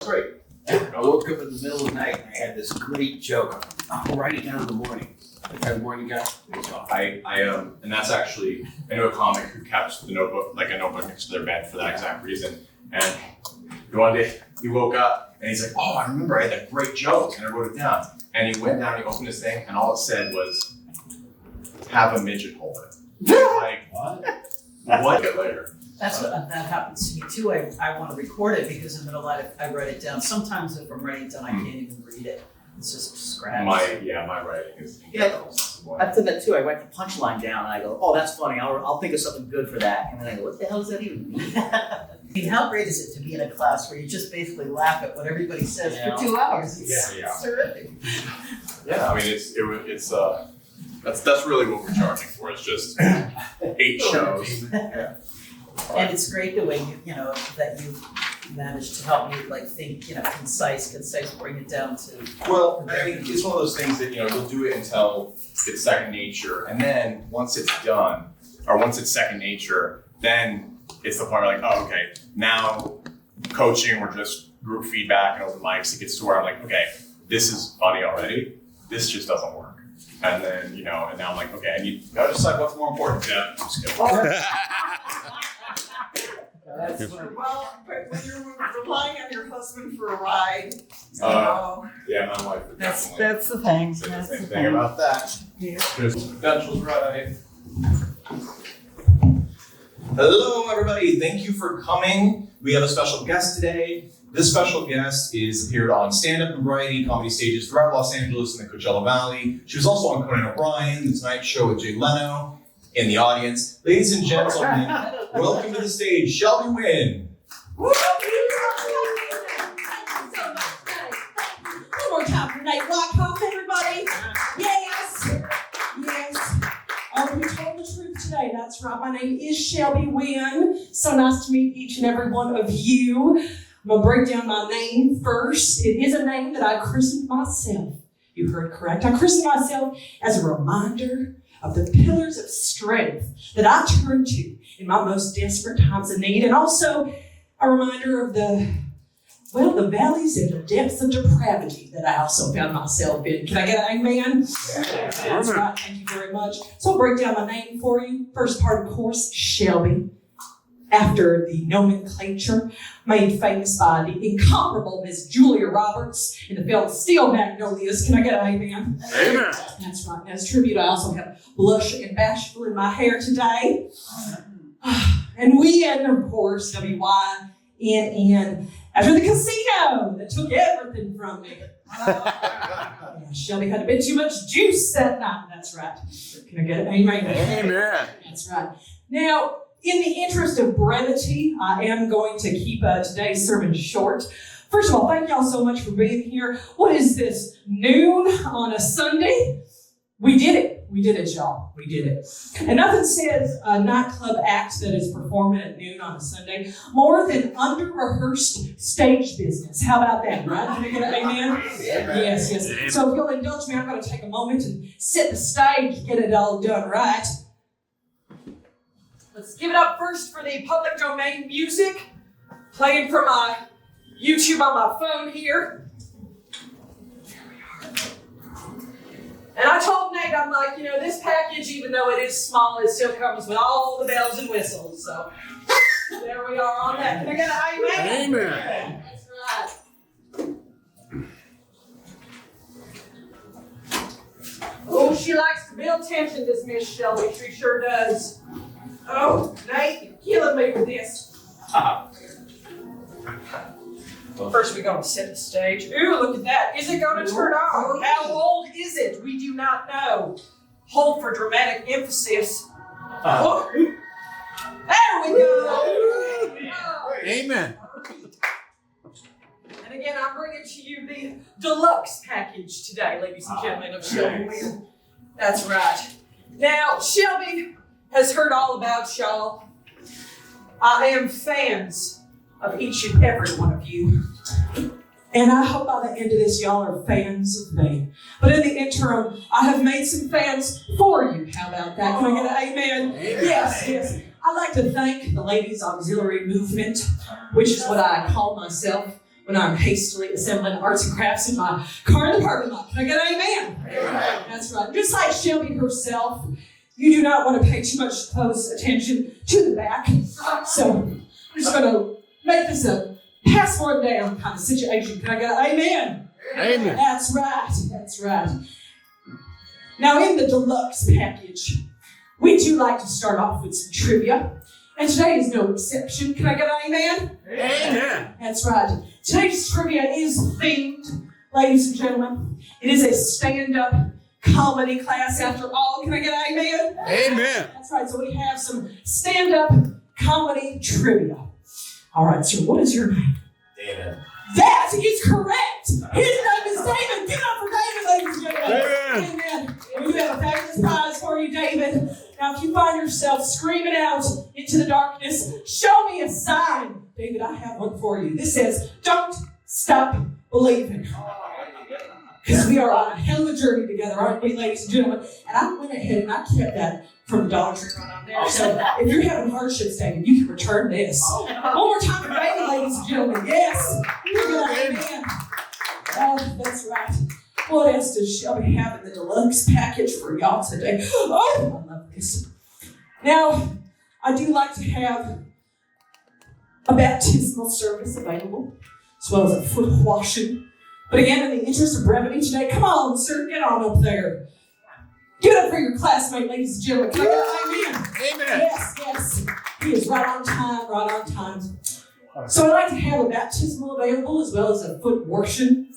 Great. I woke up in the middle of the night and I had this great joke. I'll write it down in the morning. Like that morning guy. And that's actually, I know a comic who kept the notebook, like a notebook next to their bed for that exact reason. And one day he woke up and he's like, oh, I remember I had that great joke and I wrote it down. And he went down, he opened his thing and all it said was, have a midget hold it. Like, what? Later. That's what that happens to me too. I want to record it because in the middle of it, I write it down. Sometimes if I'm writing it down, I can't even read it. It's just scratch. My writing is incredible. I've done that too. I write the punchline down and I go, oh, that's funny. I'll think of something good for that. And then I go, what the hell does that even mean? I mean, how great is it to be in a class where you just basically laugh at what everybody says for 2 hours? It's terrific. Yeah, I mean, that's really what we're charging for. It's just 8 shows. Yeah. And it's great the way that you managed to help me think, concise, bring it down to. Well, I think it's one of those things that, you'll do it until it's second nature. And then once it's done, or once it's second nature, then it's the point where oh, okay, now coaching or just group feedback and open mics, it gets to where I'm like, okay, this is funny already. This just doesn't work. And then, and now I'm like, okay, I gotta decide what's more important. Yeah, I'm just kidding. Well, but when you're relying on your husband for a ride, yeah, my wife would definitely That's the thing. say the same thing about that. Yeah. Credentials right. Hello, everybody. Thank you for coming. We have a special guest today. This special guest is appeared on stand-up and variety comedy stages throughout Los Angeles and the Coachella Valley. She was also on Conan O'Brien, The Tonight Show with Jay Leno. In the audience, ladies and gentlemen, welcome to the stage, Shelby Wynn. one more time for Nate Wyckoff, everybody. Yes. Oh, we told the truth today. That's right. My name is Shelby Wynn. So nice to meet each and every one of you. I'm gonna break down my name first. It is a name that I christened myself. You heard correct. I christened myself as a reminder of the pillars of strength that I turn to in my most desperate times of need, and also a reminder of the valleys and the depths of depravity that I also found myself in. Can I get an amen? That's right, thank you very much. So I'll break down my name for you. First part, of course, Shelby, after the nomenclature made famous by the incomparable Miss Julia Roberts in the film Steel Magnolias. Can I get an amen? Amen. That's right. As tribute, I also have blush and bashful in my hair today. And Wynn, of course, W-Y-N-N, after the casino that took everything from me. Yeah, Shelby had a bit too much juice that night. That's right. Can I get an amen? Amen. That's right. Now, in the interest of brevity, I am going to keep today's sermon short. First of all, thank y'all so much for being here. What is this, noon on a Sunday? We did it. We did it, y'all. We did it. And nothing says a nightclub act that is performing at noon on a Sunday more than under-rehearsed stage business. How about that, right? Can I get an amen? Yes. So if you'll indulge me, I'm going to take a moment and set the stage, get it all done right. Let's give it up first for the public domain music, playing from my YouTube on my phone here. There we are. And I told Nate, I'm like, this package, even though it is small, it still comes with all the bells and whistles. So there we are on that. Can I get an amen? Amen. That's right. Oh, she likes to build tension, this Miss Shelby. She sure does. Oh, Nate, you're killing me with this. First, we're going to set the stage. Ooh, look at that. Is it going to turn on? How old is it? We do not know. Hold for dramatic emphasis. Oh. There we go. Oh. Amen. And again, I'm bringing to you the deluxe package today, ladies and gentlemen, of Shelby Wynn. That's right. Now, Shelby has heard all about y'all. I am fans of each and every one of you. And I hope by the end of this, y'all are fans of me. But in the interim, I have made some fans for you. How about that? Can I get an amen? Amen. Yes. I'd like to thank the Ladies Auxiliary Movement, which is what I call myself when I'm hastily assembling arts and crafts in my car in the parking lot. Can I get an amen? Amen. That's right. Just like Shelby herself, you do not want to pay too much close attention to the back. So I'm just going to make this a pass one down kind of situation. Can I get an amen? Amen. That's right. That's right. Now, in the deluxe package, we do like to start off with some trivia. And today is no exception. Can I get an amen? Amen. That's right. Today's trivia is themed, ladies and gentlemen. It is a stand-up comedy class after all. Can I get an amen? Amen. That's right. So we have some stand-up comedy trivia. All right, sir, what is your name? David. That is correct. His name is David. Give it up for David, ladies and gentlemen. Amen. We have a fabulous prize for you, David. Now, if you find yourself screaming out into the darkness, show me a sign. David, I have one for you. This says, don't stop believing. Because we are on a hell of a journey together, aren't we, ladies and gentlemen? And I went ahead and I kept that from the Dollar Tree right on there. So if you're having hardships, David, you can return this. One more time for David, ladies and gentlemen. Yes. Amen. Oh, that's right. What else does Shelby have in the deluxe package for y'all today? Oh, I love this. Now, I do like to have a baptismal service available, as well as a foot washing. But again, in the interest of brevity today, come on, sir, get on up there. Give it up for your classmate, ladies and gentlemen. Can I get an amen? Amen. Yes, yes. He is right on time, right on time. So I'd like to have a baptismal available as well as a foot washing.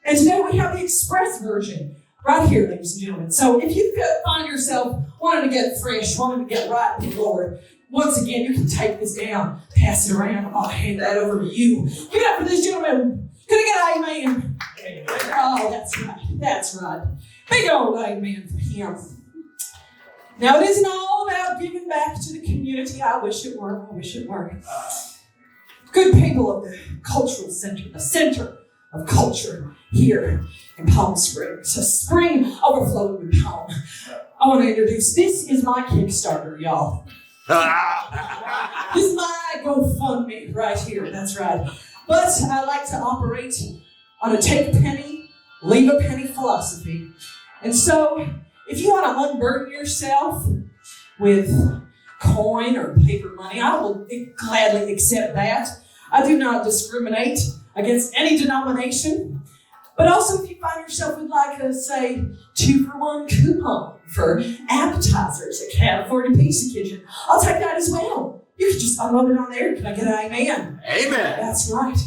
And today we have the express version right here, ladies and gentlemen. So if you find yourself wanting to get fresh, wanting to get right with the Lord, once again, you can take this down, pass it around. I'll hand that over to you. Give it up for this gentleman. Can I get an amen? Oh, that's right. That's right. Big old amen for him. Now, it isn't all about giving back to the community. I wish it were. I wish it were. Good people of the Cultural Center, the center of culture here in Palm Springs. A spring overflowing with Palm. I want to introduce, this is my Kickstarter, y'all. This is my GoFundMe right here. That's right. But I like to operate on a take a penny, leave a penny philosophy. And so, if you want to unburden yourself with coin or paper money, I will gladly accept that. I do not discriminate against any denomination. But also, if you find yourself with, like, say, 2-for-1 coupon for appetizers at California Pizza Kitchen, I'll take that as well. You can just unload it on there. Can I get an amen? Amen. That's right.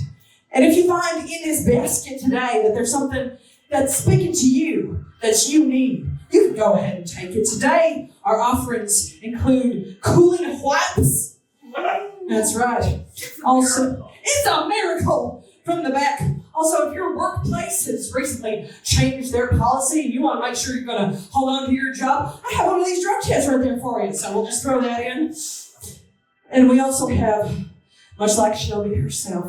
And if you find in this basket today that there's something that's speaking to you, that you need, you can go ahead and take it. Today, our offerings include cooling wipes. That's right. Also, it's a miracle from the back. Also, if your workplace has recently changed their policy and you want to make sure you're going to hold on to your job, I have one of these drug tests right there for you. So we'll just throw that in. And we also have, much like Shelby herself,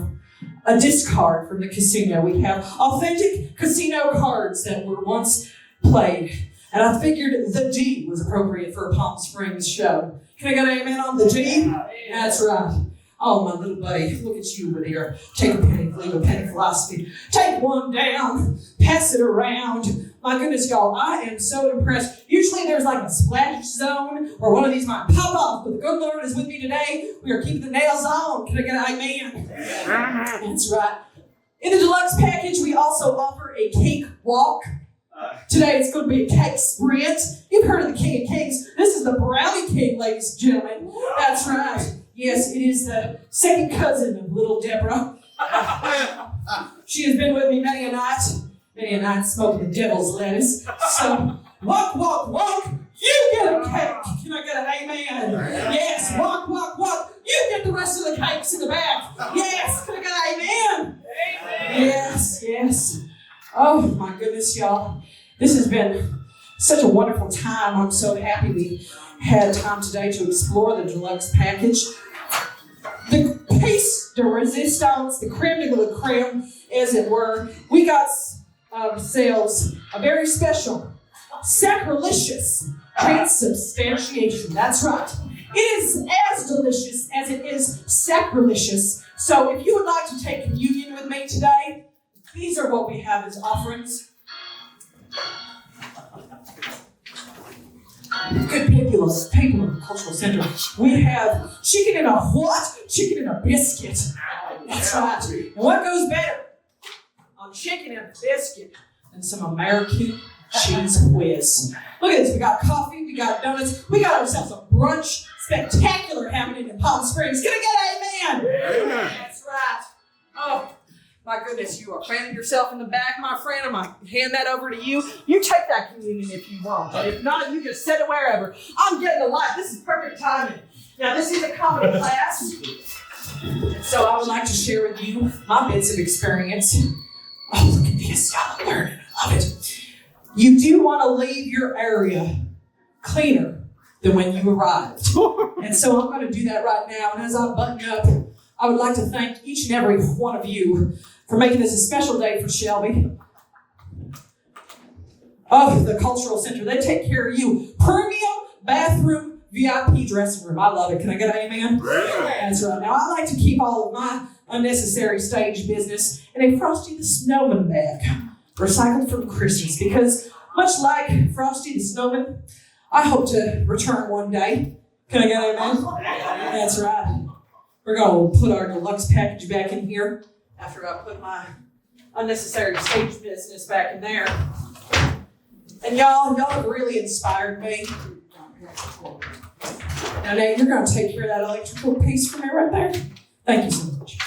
a discard from the casino. We have authentic casino cards that were once played. And I figured the D was appropriate for a Palm Springs show. Can I get an amen on the D? That's right. Oh, my little buddy, look at you with your take a penny, leave a penny philosophy. Take one down, pass it around. My goodness, y'all, I am so impressed. Usually there's like a splash zone where one of these might pop off, but the good Lord is with me today. We are keeping the nails on. Can I get an amen? That's right. In the deluxe package, we also offer a cake walk. Today it's going to be a cake sprint. You've heard of the King of Cakes. This is the Brownie King, ladies and gentlemen. That's right. Yes, it is the second cousin of little Deborah. She has been with me many a night smoking the devil's lettuce. So, walk, walk, walk, you get a cake. Can I get an amen? Yes, walk, walk, walk, you get the rest of the cakes in the back. Yes, can I get an amen? Amen. Yes, yes. Oh, my goodness, y'all. This has been such a wonderful time. I'm so happy we had time today to explore the deluxe package. The piece de resistance, the creme de la creme, as it were, we got ourselves a very special, sacrilegious transubstantiation. That's right. It is as delicious as it is sacrilegious. So if you would like to take communion with me today, these are what we have as offerings. Good people of the Cultural Center, we have chicken in a what? Chicken in a biscuit. That's right. And what goes better on chicken and a biscuit than some American cheese whiz? Look at this. We got coffee, we got donuts, we got ourselves a brunch spectacular happening in Palm Springs. Can I get an amen? Amen. That's right. Oh, my goodness, you are fanning yourself in the back, my friend. I'm going to hand that over to you. You take that communion if you want. But if not, you can set it wherever. I'm getting a lot. This is perfect timing. Now, this is a comedy class. So I would like to share with you my bits of experience. Oh, look at this. Y'all are learning. I love it. You do want to leave your area cleaner than when you arrived. And so I'm going to do that right now. And as I button up, I would like to thank each and every one of you for making this a special day for Shelby. Oh, the Cultural Center, they take care of you. Premium bathroom, VIP dressing room. I love it. Can I get an amen? That's right. Now, I like to keep all of my unnecessary stage business in a Frosty the Snowman bag, recycled from Christmas, because much like Frosty the Snowman, I hope to return one day. Can I get an amen? That's right. We're going to put our deluxe package back in here after I put my unnecessary stage business back in there. And y'all have really inspired me. Now, Nate, you're going to take care of that electrical piece for me right there. Thank you so much.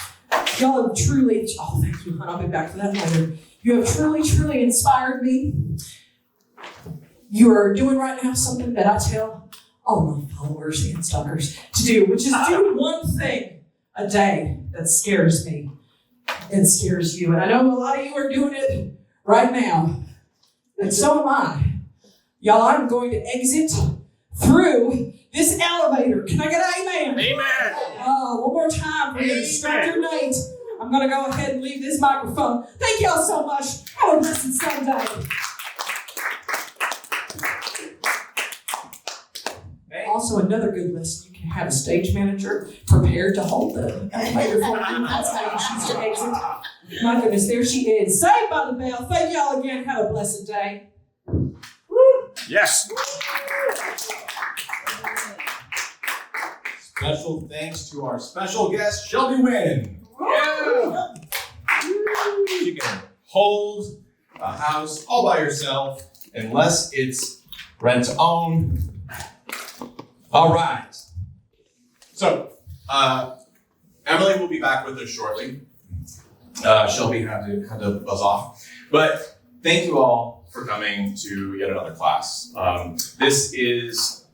Y'all have truly, oh, thank you, hon. I'll be back for that later. You have truly, truly inspired me. You are doing right now something that I tell all my followers and stalkers to do, which is do one thing a day that scares me and scares you. And I know a lot of you are doing it right now. And so am I. Y'all, I'm going to exit through this elevator. Can I get an amen? Amen. One more time for your instructor, Nate. I'm going to go ahead and leave this microphone. Thank y'all so much. Have a blessed Sunday. Also, another good lesson, you can have a stage manager prepared to hold the elevator for you. That's how you choose to exit. My goodness, there she is. Saved by the bell. Thank y'all again. Have a blessed day. Yes. Special thanks to our special guest, Shelby Wynn. Yeah. You can hold a house all by yourself unless it's rent to own. All right. So, Emily will be back with us shortly. Shelby had to buzz off. But thank you all for coming to yet another class. This is,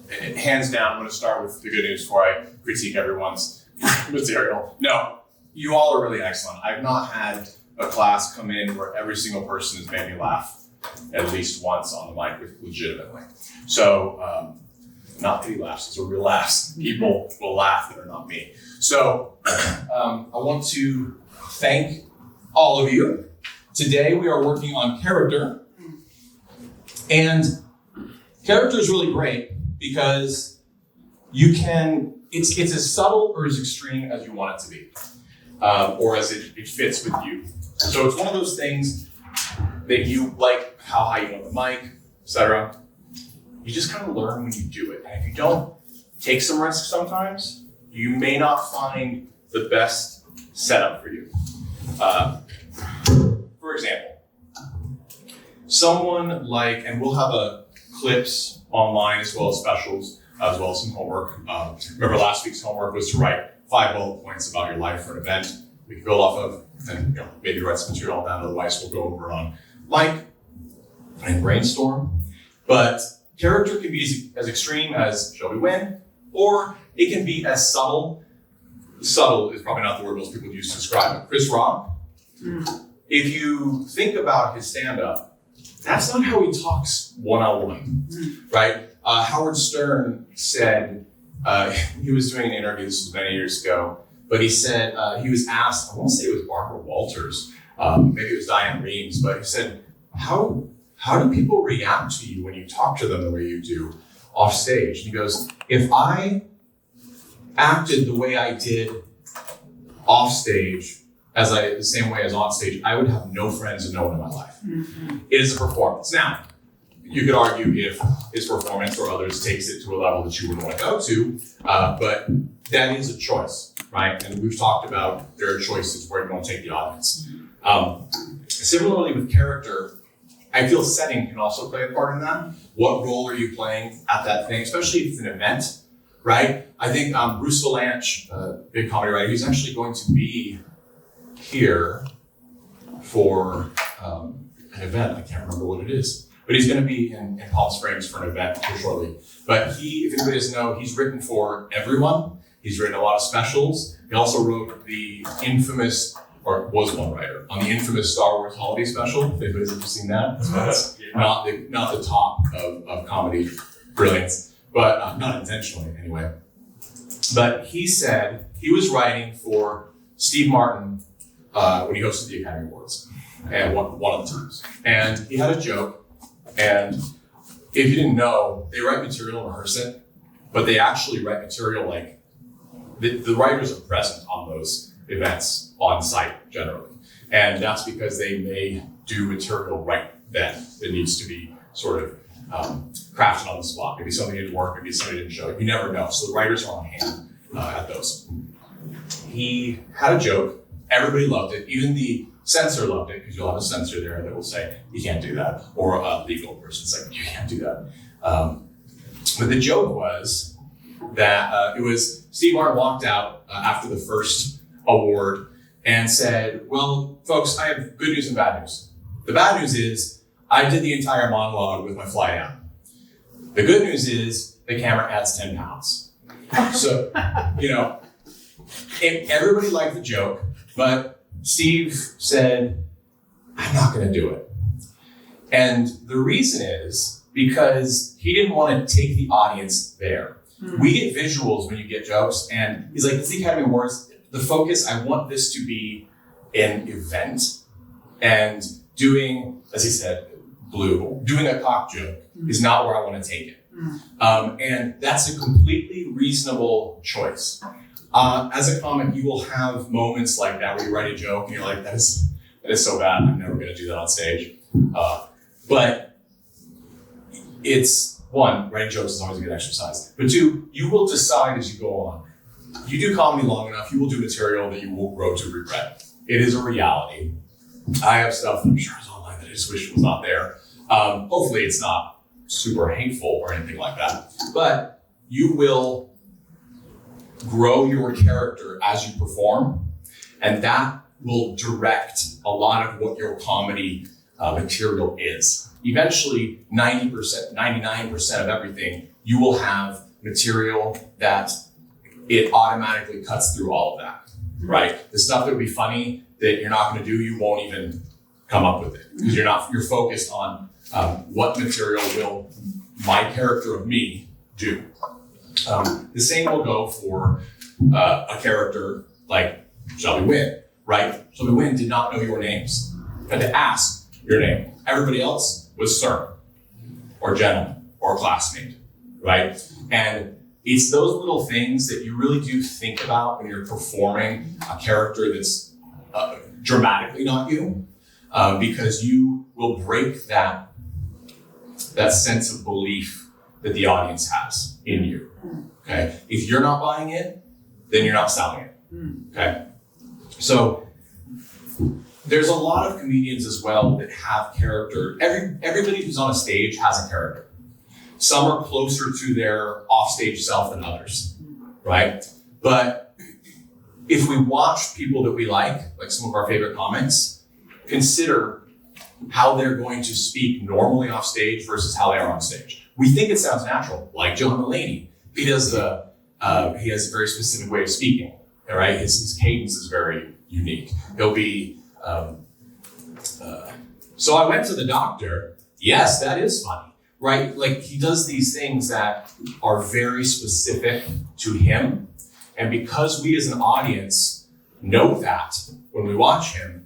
hands down, I'm going to start with the good news before I critique everyone's material. No, you all are really excellent. I've not had a class come in where every single person has made me laugh at least once on the mic legitimately. So, not pity laughs, these are real laughs. People will laugh that are not me. So I want to thank all of you. Today we are working on character. And character is really great because you can, it's as subtle or as extreme as you want it to be. Or as it fits with you. So it's one of those things that you like how high you know the mic, etc. You just kind of learn when you do it. And if you don't take some risks sometimes, you may not find the best setup for you. For example, someone like, and we'll have clips online as well as specials, as well as some homework. Remember last week's homework was to write 5 bullet points about your life for an event we can go off of, and maybe write some material down, otherwise we'll go over on mic and brainstorm. But character can be as extreme as Shelby Wynn, or it can be as subtle. Subtle is probably not the word most people use to describe it. Chris Rock, if you think about his stand-up, that's not how he talks one-on-one, right? Howard Stern said, he was doing an interview, this was many years ago, but he said, he was asked, I want to say it was Barbara Walters, maybe it was Diane Reeves, but he said, how do people react to you when you talk to them the way you do off stage. He goes, if I acted the way I did off stage the same way as on stage, I would have no friends and no one in my life. It is a performance. Now, you could argue if his performance or others takes it to a level that you wouldn't want to go to, but that is a choice, right? And we've talked about there are choices where you want to take the audience. Similarly with character, I feel setting can also play a part in that. What role are you playing at that thing, especially if it's an event, right? I think Bruce Valanche, big comedy writer, he's actually going to be here for an event. I can't remember what it is, but he's going to be in Palm Springs for an event here shortly. But if anybody doesn't know, he's written for everyone. He's written a lot of specials. He also wrote the infamous, or was one writer, on the infamous Star Wars holiday special. If anybody's ever seen that, that's not the top of comedy brilliance, but not intentionally anyway. But he said he was writing for Steve Martin when he hosted the Academy Awards, and one of the times. And he had a joke, and if you didn't know, they write material and rehearse it, but they actually write material like the writers are present on those events on site generally. And that's because they may do material right then that needs to be sort of crafted on the spot. Maybe something didn't work, maybe somebody didn't show. You never know. So the writers are on hand at those. He had a joke. Everybody loved it. Even the censor loved it, because you'll have a censor there that will say, you can't do that. Or a legal person's like, you can't do that. But the joke was that it was Steve Martin walked out after the first award and said, well, folks, I have good news and bad news. The bad news is I did the entire monologue with my fly down. The good news is the camera adds 10 pounds. So, everybody liked the joke, but Steve said, I'm not going to do it. And the reason is because he didn't want to take the audience there. We get visuals when you get jokes, and he's like, it's the Academy Awards. The focus, I want this to be an event, and doing, as he said, doing a cock joke is not where I want to take it. And that's a completely reasonable choice. As a comic, you will have moments like that where you write a joke and you're like, that is so bad, I'm never going to do that on stage. But it's, one, writing jokes is always a good exercise. But two, you will decide as you go on. You do comedy long enough, you will do material that you will grow to regret. It is a reality. I have stuff that I'm sure is online that I just wish was not there. Hopefully it's not super hateful or anything like that. But you will grow your character as you perform, and that will direct a lot of what your comedy material is. Eventually, 90%, 99% of everything, you will have material that it automatically cuts through all of that, right? The stuff that would be funny that you're not going to do, you won't even come up with it, because you're focused on what material will my character of me do. The same will go for a character like Shelby Wynn, right? Shelby Wynn did not know your names. You had to ask your name. Everybody else was sir, or gentleman, or classmate, right? And it's those little things that you really do think about when you're performing a character that's dramatically not you, because you will break that sense of belief that the audience has in you, okay? If you're not buying it, then you're not selling it, okay? So there's a lot of comedians as well that have character. Everybody who's on a stage has a character. Some are closer to their offstage self than others, right? But if we watch people that we like some of our favorite comics, consider how they're going to speak normally off stage versus how they are on stage. We think it sounds natural, like John Mulaney. He has a very specific way of speaking, right? His cadence is very unique. He'll be, so I went to the doctor. Yes, that is funny, right? Like, he does these things that are very specific to him. And because we as an audience know that when we watch him,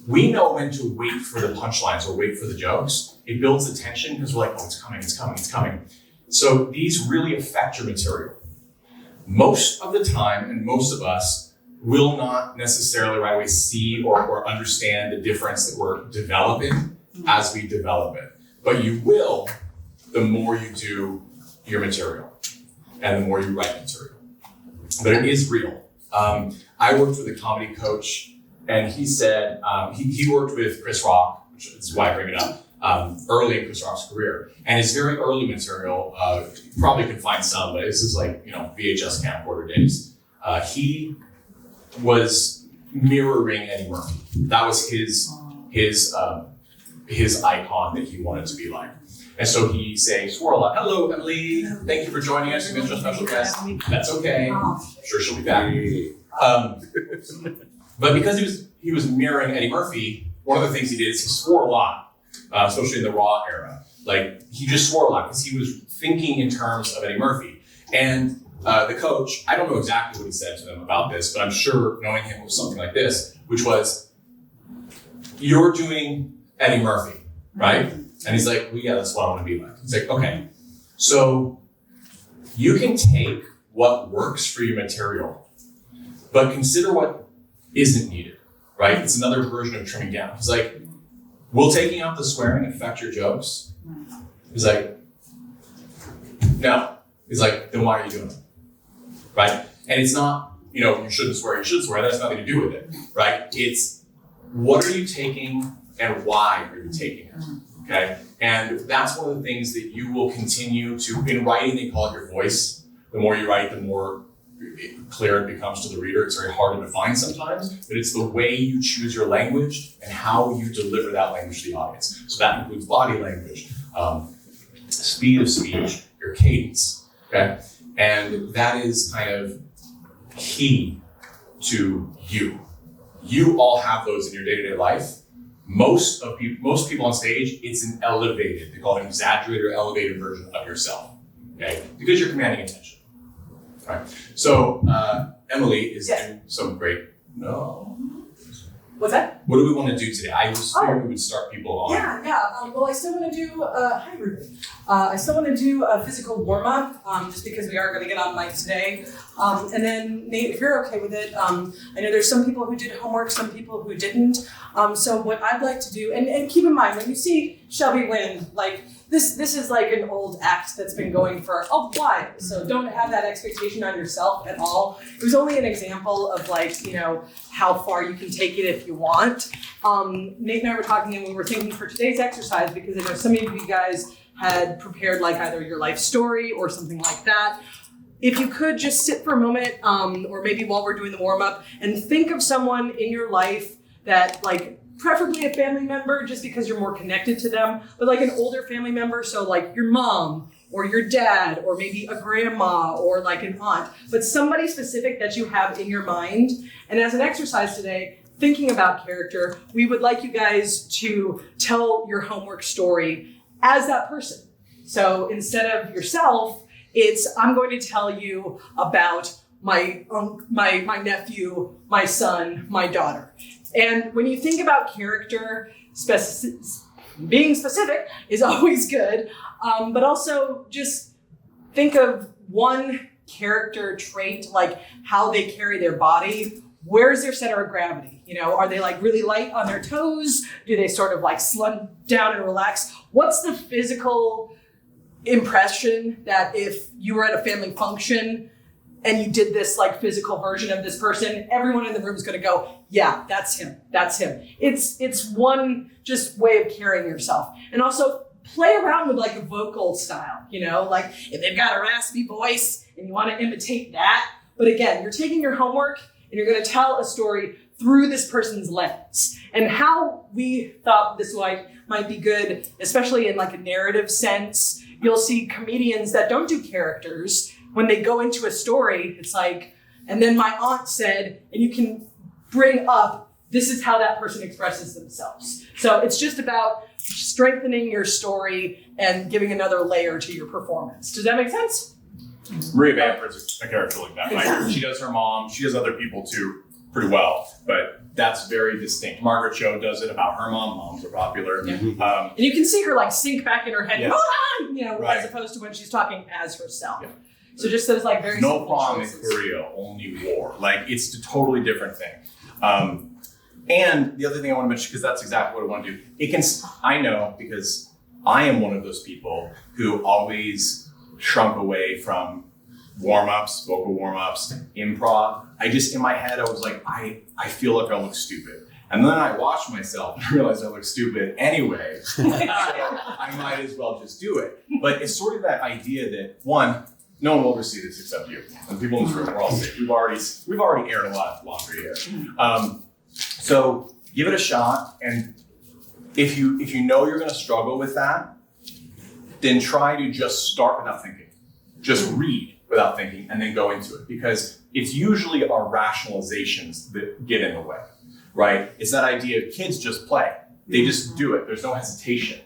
we know when to wait for the punchlines or wait for the jokes. It builds the tension because we're like, oh, it's coming, it's coming, it's coming. So these really affect your material. Most of the time, and most of us will not necessarily right away see or understand the difference that we're developing as we develop it. But you will the more you do your material and the more you write material. But it is real. I worked with a comedy coach, and he said he worked with Chris Rock, which is why I bring it up, early in Chris Rock's career. And his very early material, you probably can find some, but this is like, VHS camcorder days. He was mirroring Eddie Murphy. That was his icon that he wanted to be like. And so he swore a lot. Hello, Emily. Thank you for joining us. You've been our special guest. That's okay. I'm sure she'll be back. But because he was mirroring Eddie Murphy, one of the things he did is he swore a lot, especially in the Raw era. Like, he just swore a lot because he was thinking in terms of Eddie Murphy. And the coach, I don't know exactly what he said to them about this, but I'm sure knowing him was something like this, which was, you're doing Eddie Murphy, right? And he's like, well, yeah, that's what I want to be like. He's like, okay, so you can take what works for your material, but consider what isn't needed, right? It's another version of trimming down. He's like, will taking out the swearing affect your jokes? He's like, no. He's like, then why are you doing it, right? And it's not, you shouldn't swear, you should swear. That has nothing to do with it, right? It's what are you taking and why are you taking it? Okay, and that's one of the things that you will continue to, in writing, they call it your voice. The more you write, the more clear it becomes to the reader. It's very hard to define sometimes, but it's the way you choose your language and how you deliver that language to the audience. So that includes body language, speed of speech, your cadence, okay? And that is kind of key to you. You all have those in your day-to-day life. Most people on stage, it's an elevated, they call it an exaggerated or elevated version of yourself, okay? Because you're commanding attention, right? So Emily is doing some great, What's that? What do we want to do today? I was figuring we would start people on. Well, I still want to do, hi Ruben. I still want to do a physical warm-up, just because we are going to get on mic today. And then Nate, if you're okay with it, I know there's some people who did homework, some people who didn't. So what I'd like to do, and keep in mind, when you see Shelby win, like, this is like an old act that's been going for a while. So don't have that expectation on yourself at all. It was only an example of how far you can take it if you want. Nate and I were talking and we were thinking for today's exercise, because I know some of you guys had prepared like either your life story or something like that. If you could just sit for a moment, or maybe while we're doing the warm up, and think of someone in your life that, like, preferably a family member, just because you're more connected to them, but like an older family member, so like your mom or your dad or maybe a grandma or like an aunt, but somebody specific that you have in your mind. And as an exercise today, thinking about character, we would like you guys to tell your homework story as that person. So instead of yourself, it's, I'm going to tell you about my nephew, my son, my daughter. And when you think about character, being specific is always good, but also just think of one character trait, like how they carry their body. Where's their center of gravity? Are they like really light on their toes? Do they sort of like slump down and relax? What's the physical impression that if you were at a family function and you did this like physical version of this person, everyone in the room is going to go, yeah, that's him. That's him. It's one just way of carrying yourself. And also play around with like a vocal style, like if they've got a raspy voice and you want to imitate that. But again, you're taking your homework and you're going to tell a story through this person's lens. And how we thought this might be good, especially in like a narrative sense, you'll see comedians that don't do characters. When they go into a story, it's like, and then my aunt said, and you can bring up, this is how that person expresses themselves. So it's just about strengthening your story and giving another layer to your performance. Does that make sense? Maria Bamford's a character like that. Exactly. She does her mom, she does other people too pretty well, but that's very distinct. Margaret Cho does it about her mom. Moms are popular. And you can see her like sink back in her head, Yeah. hold on, you know, Right. as opposed to when she's talking as herself. Yeah. So just those like very No simple prom in choices. Korea, only war. Like, it's a totally different thing. And the other thing I want to mention, because that's exactly what I want to do. I know, because I am one of those people who always shrunk away from warm-ups, vocal warm-ups, improv. I just, in my head, I was like, I feel like I look stupid. And then I watched myself and realized I look stupid anyway. So I might as well just do it. But it's sort of that idea that, one, no one will ever see this except you. And people in this room are all safe. We've already aired a lot of laundry here. So give it a shot, and if you know you're going to struggle with that, then try to just start without thinking. Just read without thinking, and then go into it, because it's usually our rationalizations that get in the way, right? It's that idea of kids just play. They just do it. There's no hesitation.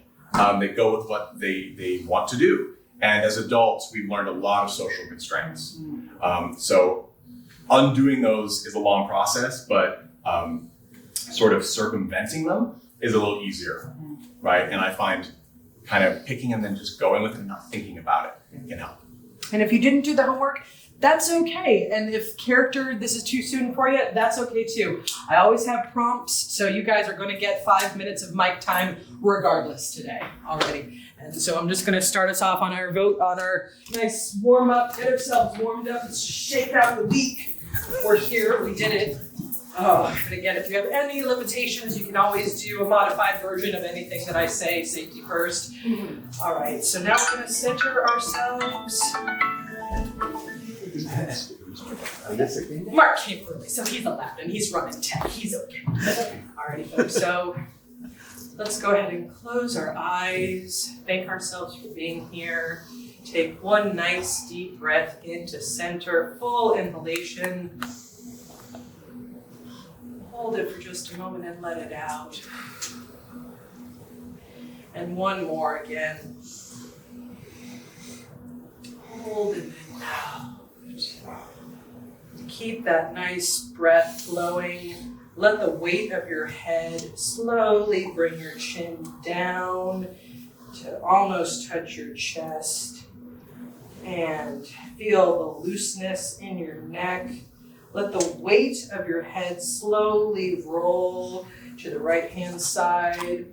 They go with what they want to do. And as adults, we've learned a lot of social constraints. So undoing those is a long process, but sort of circumventing them is a little easier, right? And I find kind of picking and then just going with it and not thinking about it can help. And if you didn't do the homework, that's okay. And if this is too soon for you, that's okay too. I always have prompts, so you guys are going to get 5 minutes of mic time regardless today already. And so I'm just going to start us off on our nice warm up, get ourselves warmed up, let's shake out the week. We're here, we did it. And again, if you have any limitations, you can always do a modified version of anything that I say, safety first. All right, so now we're going to center ourselves. Mark came early, so he's allowed, and he's running tech. He's okay. Alrighty, folks. So let's go ahead and close our eyes. Thank ourselves for being here. Take one nice deep breath into center, full inhalation. Hold it for just a moment and let it out. And one more again. Hold it and out. Keep that nice breath flowing. Let the weight of your head slowly bring your chin down to almost touch your chest. And feel the looseness in your neck. Let the weight of your head slowly roll to the right hand side,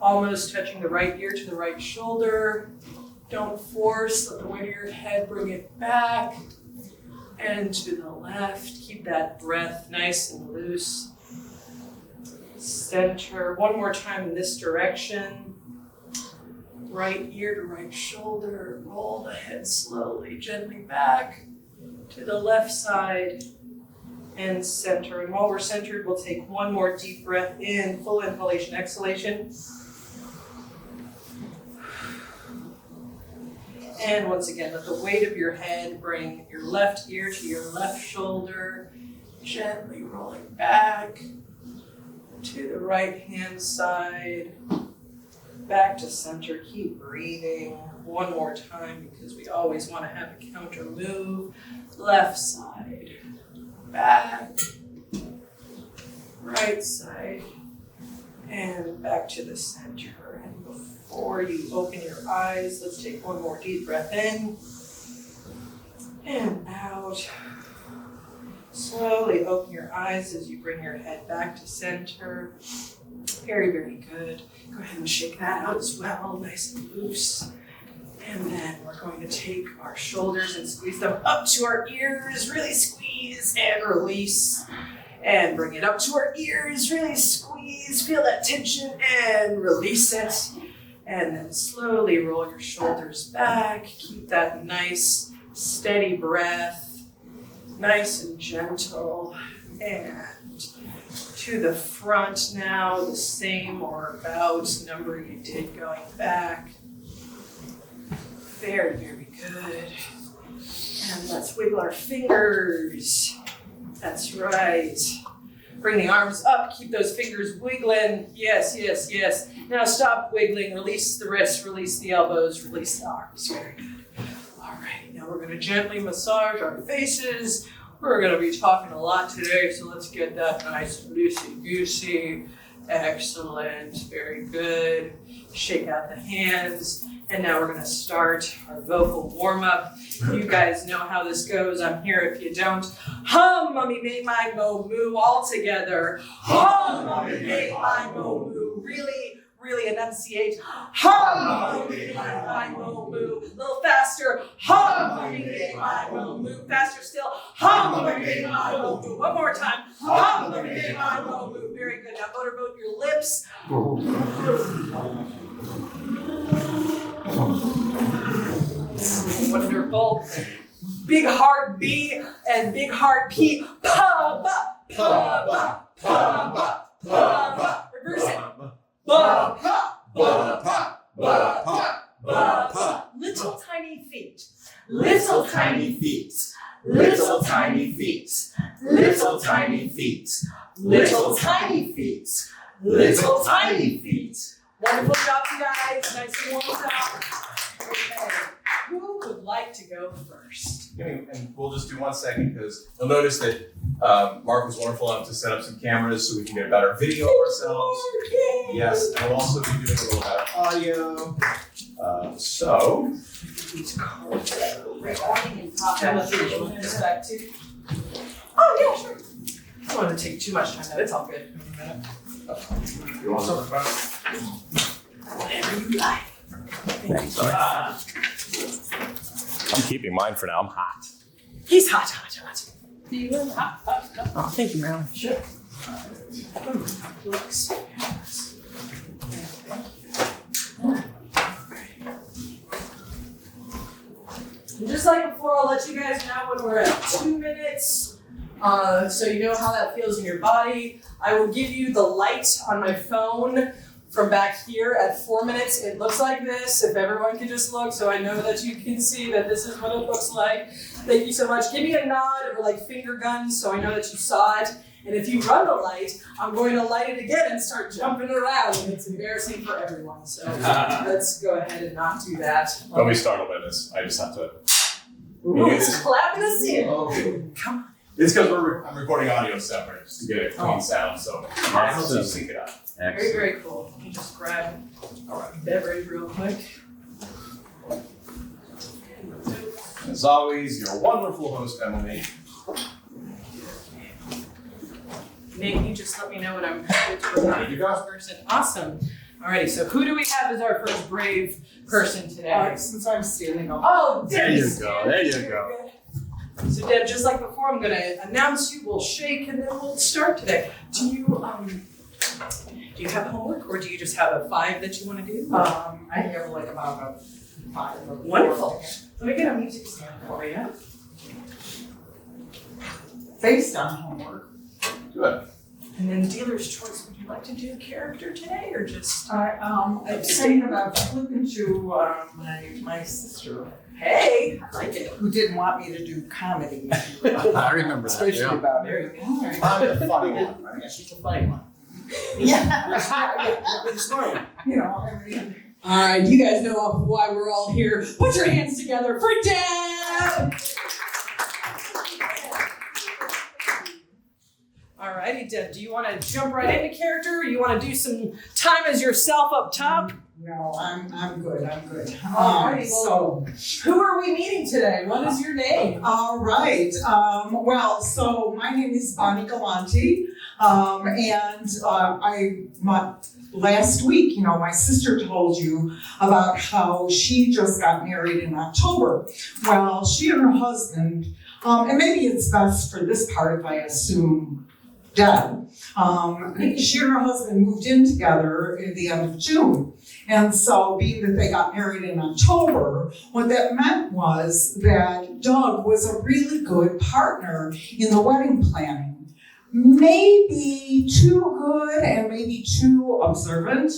almost touching the right ear to the right shoulder. Don't force, let the weight of your head bring it back and to the left. Keep that breath nice and loose. Center, one more time in this direction. Right ear to right shoulder, roll the head slowly, gently back to the left side. And center. And while we're centered, we'll take one more deep breath in, full inhalation, exhalation. And once again, let the weight of your head bring your left ear to your left shoulder, gently rolling back to the right hand side, back to center. Keep breathing one more time because we always want to have a counter move. Left side. Back, right side, and back to the center. And before you open your eyes, let's take one more deep breath in and out. Slowly open your eyes as you bring your head back to center. Very, very good. Go ahead and shake that out as well, nice and loose. And then we're going to take our shoulders and squeeze them up to our ears, really squeeze and release. And bring it up to our ears, really squeeze, feel that tension and release it. And then slowly roll your shoulders back. Keep that nice, steady breath, nice and gentle. And to the front now, the same or about number you did going back. Very, very good. And let's wiggle our fingers. That's right. Bring the arms up, keep those fingers wiggling. Yes, yes, yes. Now stop wiggling, release the wrists, release the elbows, release the arms. Very good. All right, now we're gonna gently massage our faces We're gonna be talking a lot today, so let's get that nice and loosey-goosey. Excellent, very good. Shake out the hands. And now we're gonna start our vocal warm-up. You guys know how this goes. I'm here if you don't. Hum, mummy, may, my, mo, moo, all together. Hum, mummy, may, my, mo, moo. Really enunciate. Hum, mummy, may, my, mo, moo. A little faster. Hum, mummy, may, my, mo, moo. Faster still. Hum, mummy, may, my, mo, moo. One more time. Hum, mummy, may, my, mo, moo. Very good. Now motorboat your lips. Wonderful. Big heart B and big heart P. Pa ba pa ba pa ba pa ba. Reverse it. Ba pa ba pa ba pa ba pa. Little tiny feet. Little tiny feet. Little tiny feet. Little tiny feet. Little tiny feet. Little tiny feet. Wonderful job, you guys. Nice and warm up. Okay. Who would like to go first? And we'll just do 1 second because you'll notice that Mark was wonderful enough to set up some cameras so we can get a better video of ourselves. Okay. Yes, and we'll also be doing a little better audio. So. Back to. Oh, yeah, sure. I don't want to take too much time, though. It's all good. You want something? Whatever you like. I'm keeping mine for now. I'm hot. He's hot. Oh, thank you, Marilyn. Sure. Just like before, I'll let you guys know when we're at 2 minutes, so you know how that feels in your body. I will give you the light on my phone from back here at 4 minutes. It looks like this, if everyone can just look, so I know that you can see that this is what it looks like. Thank you so much. Give me a nod or like finger guns so I know that you saw it. And if you run the light, I'm going to light it again and start jumping around. And it's embarrassing for everyone. So let's go ahead and not do that. Don't be startled by this. I just have to. Ooh, it's clapping us in. Okay. Come on. It's because I'm recording audio separate just to get a clean sound, so Mark helps you sync it up. Very, very cool. Let me just grab our beverage real quick. As always, your wonderful host, Emily. Nate, you just let me know when I'm good to remind the first person. Awesome. Alrighty, so who do we have as our first brave person today? Since I'm standing up. Oh, There you Deb's go, here. there you Very go. good. So Deb, just like before, I'm gonna announce you, we'll shake, and then we'll start today. Do you have homework, or do you just have a 5 that you want to do? I have like about a 5 or 4. Wonderful. Let me get a music stand for you. Based on homework. Good. And then dealer's choice. Would you like to do a character today, or just? I'm thinking about flipping to my sister, Hey, I like it. who didn't want me to do comedy. I remember that, Especially yeah. about Very it. good. I'm the funny one, right? Yeah, she's a funny one. Yeah. You're the smart one. You know, I mean. All right, you guys know why we're all here. Put your hands together for Deb. Alrighty, Deb, do you want to jump right into character, or you want to do some time as yourself up top? No, I'm good. Alrighty, So, Who are we meeting today? What is your name? all right. Well, so my name is Bonnie Galante, last week, you know, my sister told you about how she just got married in October. Well, she and her husband, and maybe it's best for this part if I assume Deb. She and her husband moved in together at the end of June. And so being that they got married in October, what that meant was that Doug was a really good partner in the wedding planning. Maybe too good and maybe too observant.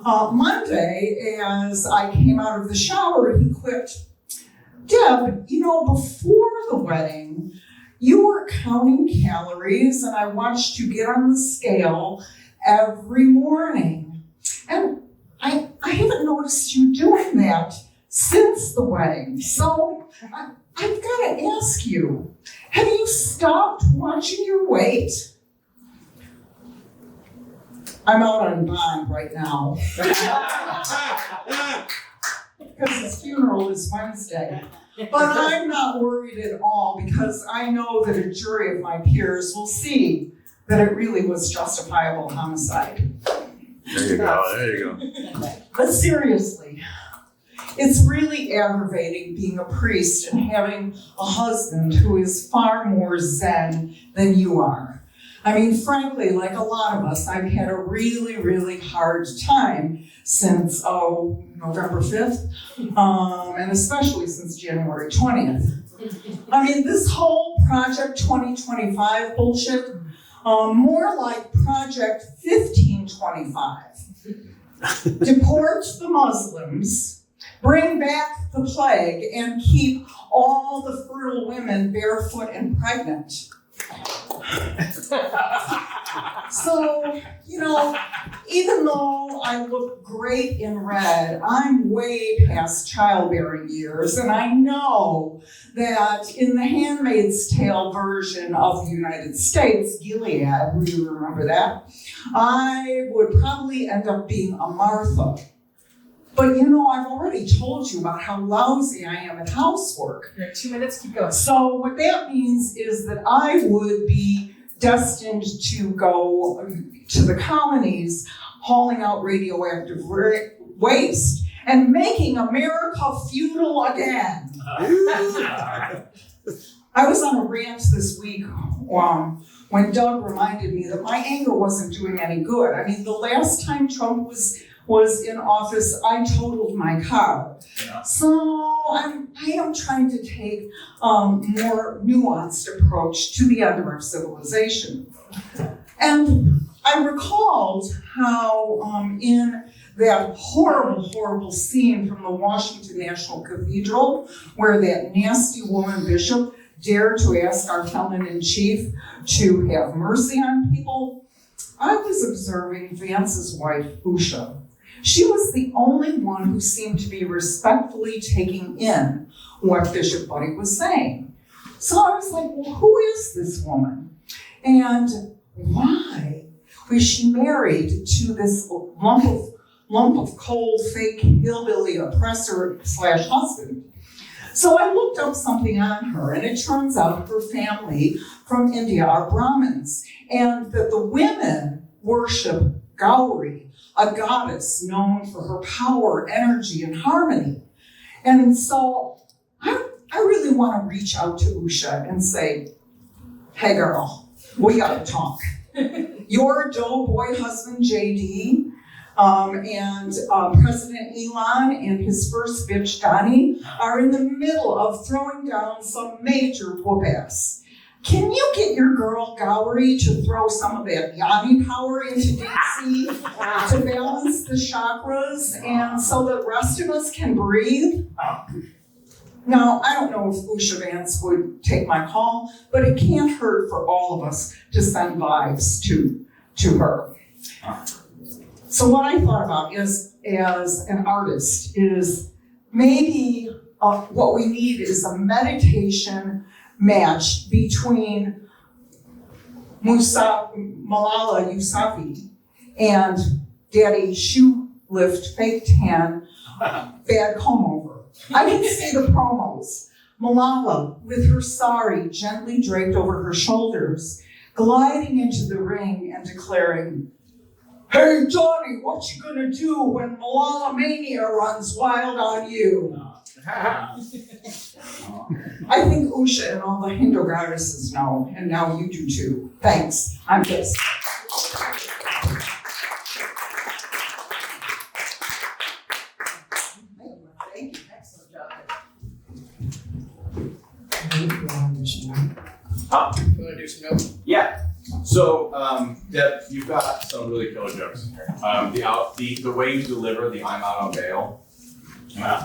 Monday, as I came out of the shower, he quipped, "Deb, you know, before the wedding, you were counting calories and I watched you get on the scale every morning. And I haven't noticed you doing that since the wedding. So I've got to ask you, have you stopped watching your weight? I'm out on bond right now because his funeral is Wednesday. But I'm not worried at all because I know that a jury of my peers will see that it really was justifiable homicide. There you go. But seriously, it's really aggravating being a priest and having a husband who is far more zen than you are. I mean, frankly, like a lot of us, I've had a really, really hard time since, November 5th, and especially since January 20th. I mean, this whole Project 2025 bullshit, more like Project 1525. Deport the Muslims, bring back the plague, and keep all the fertile women barefoot and pregnant. So, even though I look great in red, I'm way past childbearing years, and I know that in the Handmaid's Tale version of the United States, Gilead, you remember that, I would probably end up being a Martha. But I've already told you about how lousy I am at housework. You have 2 minutes, keep going. So what that means is that I would be destined to go to the colonies, hauling out radioactive waste and making America feudal again. I was on a rant this week when Doug reminded me that my anger wasn't doing any good. I mean, the last time Trump was in office, I totaled my car. Yeah. So I am trying to take a more nuanced approach to the end of our civilization. And I recalled how in that horrible, horrible scene from the Washington National Cathedral, where that nasty woman bishop dared to ask our felon-in-chief to have mercy on people, I was observing Vance's wife, Usha. She was the only one who seemed to be respectfully taking in what Bishop Buddy was saying. So I was like, well, who is this woman? And why was she married to this lump of cold, fake, hillbilly oppressor / husband? So I looked up something on her, and it turns out her family from India are Brahmins, and that the women worship Gauri, a goddess known for her power, energy, and harmony. And so I really want to reach out to Usha and say, hey girl, we gotta talk. Your doughboy husband, JD, and President Elon and his first bitch, Donnie, are in the middle of throwing down some major whoop-ass. Can you get your girl Gauri to throw some of that yoni power into DC to balance the chakras and so the rest of us can breathe? Now, I don't know if Usha Vance would take my call, but it can't hurt for all of us to send vibes to her. So what I thought about is, as an artist, is maybe what we need is a meditation match between Malala Yousafzai and Daddy Shoelift Fake Tan Bad Comb Over. I can see the promos. Malala, with her sari gently draped over her shoulders, gliding into the ring and declaring, "Hey Johnny, what you gonna do when Malala Mania runs wild on you?" I think Usha and all the Hindu goddesses know, and now you do too. Thanks. I'm pissed. Thank you. Excellent job. You wanna do some notes? Yeah. So, Deb, you've got some really killer jokes in here. The way you deliver the "I'm out on bail"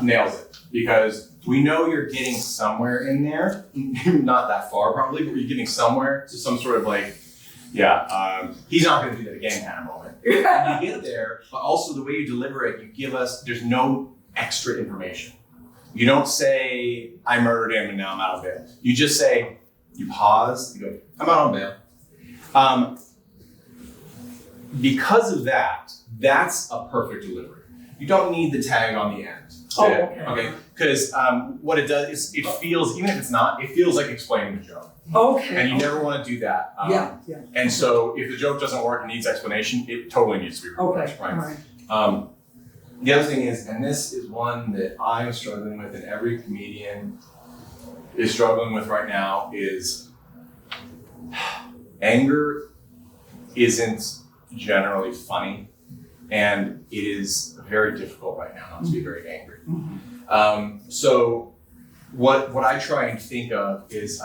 nails it, because we know you're getting somewhere in there, not that far probably, but you're getting somewhere to some sort of he's not going to do that again kind of moment. And you get there, but also the way you deliver it, you give us, there's no extra information. You don't say, I murdered him and now I'm out of bail. You just say, you pause, you go, I'm out on bail. Because of that, that's a perfect delivery. You don't need the tag on the end. Oh, okay. Okay, because what it does is it feels, even if it's not, it feels like explaining the joke. Okay. And you never want to do that. Yeah. And so if the joke doesn't work and needs explanation, it totally needs to be reversed, Okay, all right? right. The other thing is, and this is one that I'm struggling with and every comedian is struggling with right now, is anger isn't generally funny, and it is very difficult right now not to be very angry. So what I try and think of is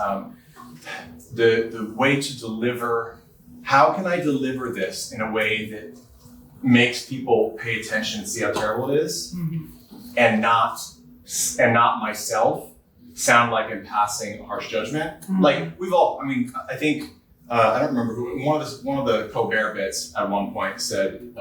the way to deliver, how can I deliver this in a way that makes people pay attention and see how terrible it is, and not myself sound like I'm passing a harsh judgment. Like we've all, I mean, I think, I don't remember who, one of the Colbert bits at one point said,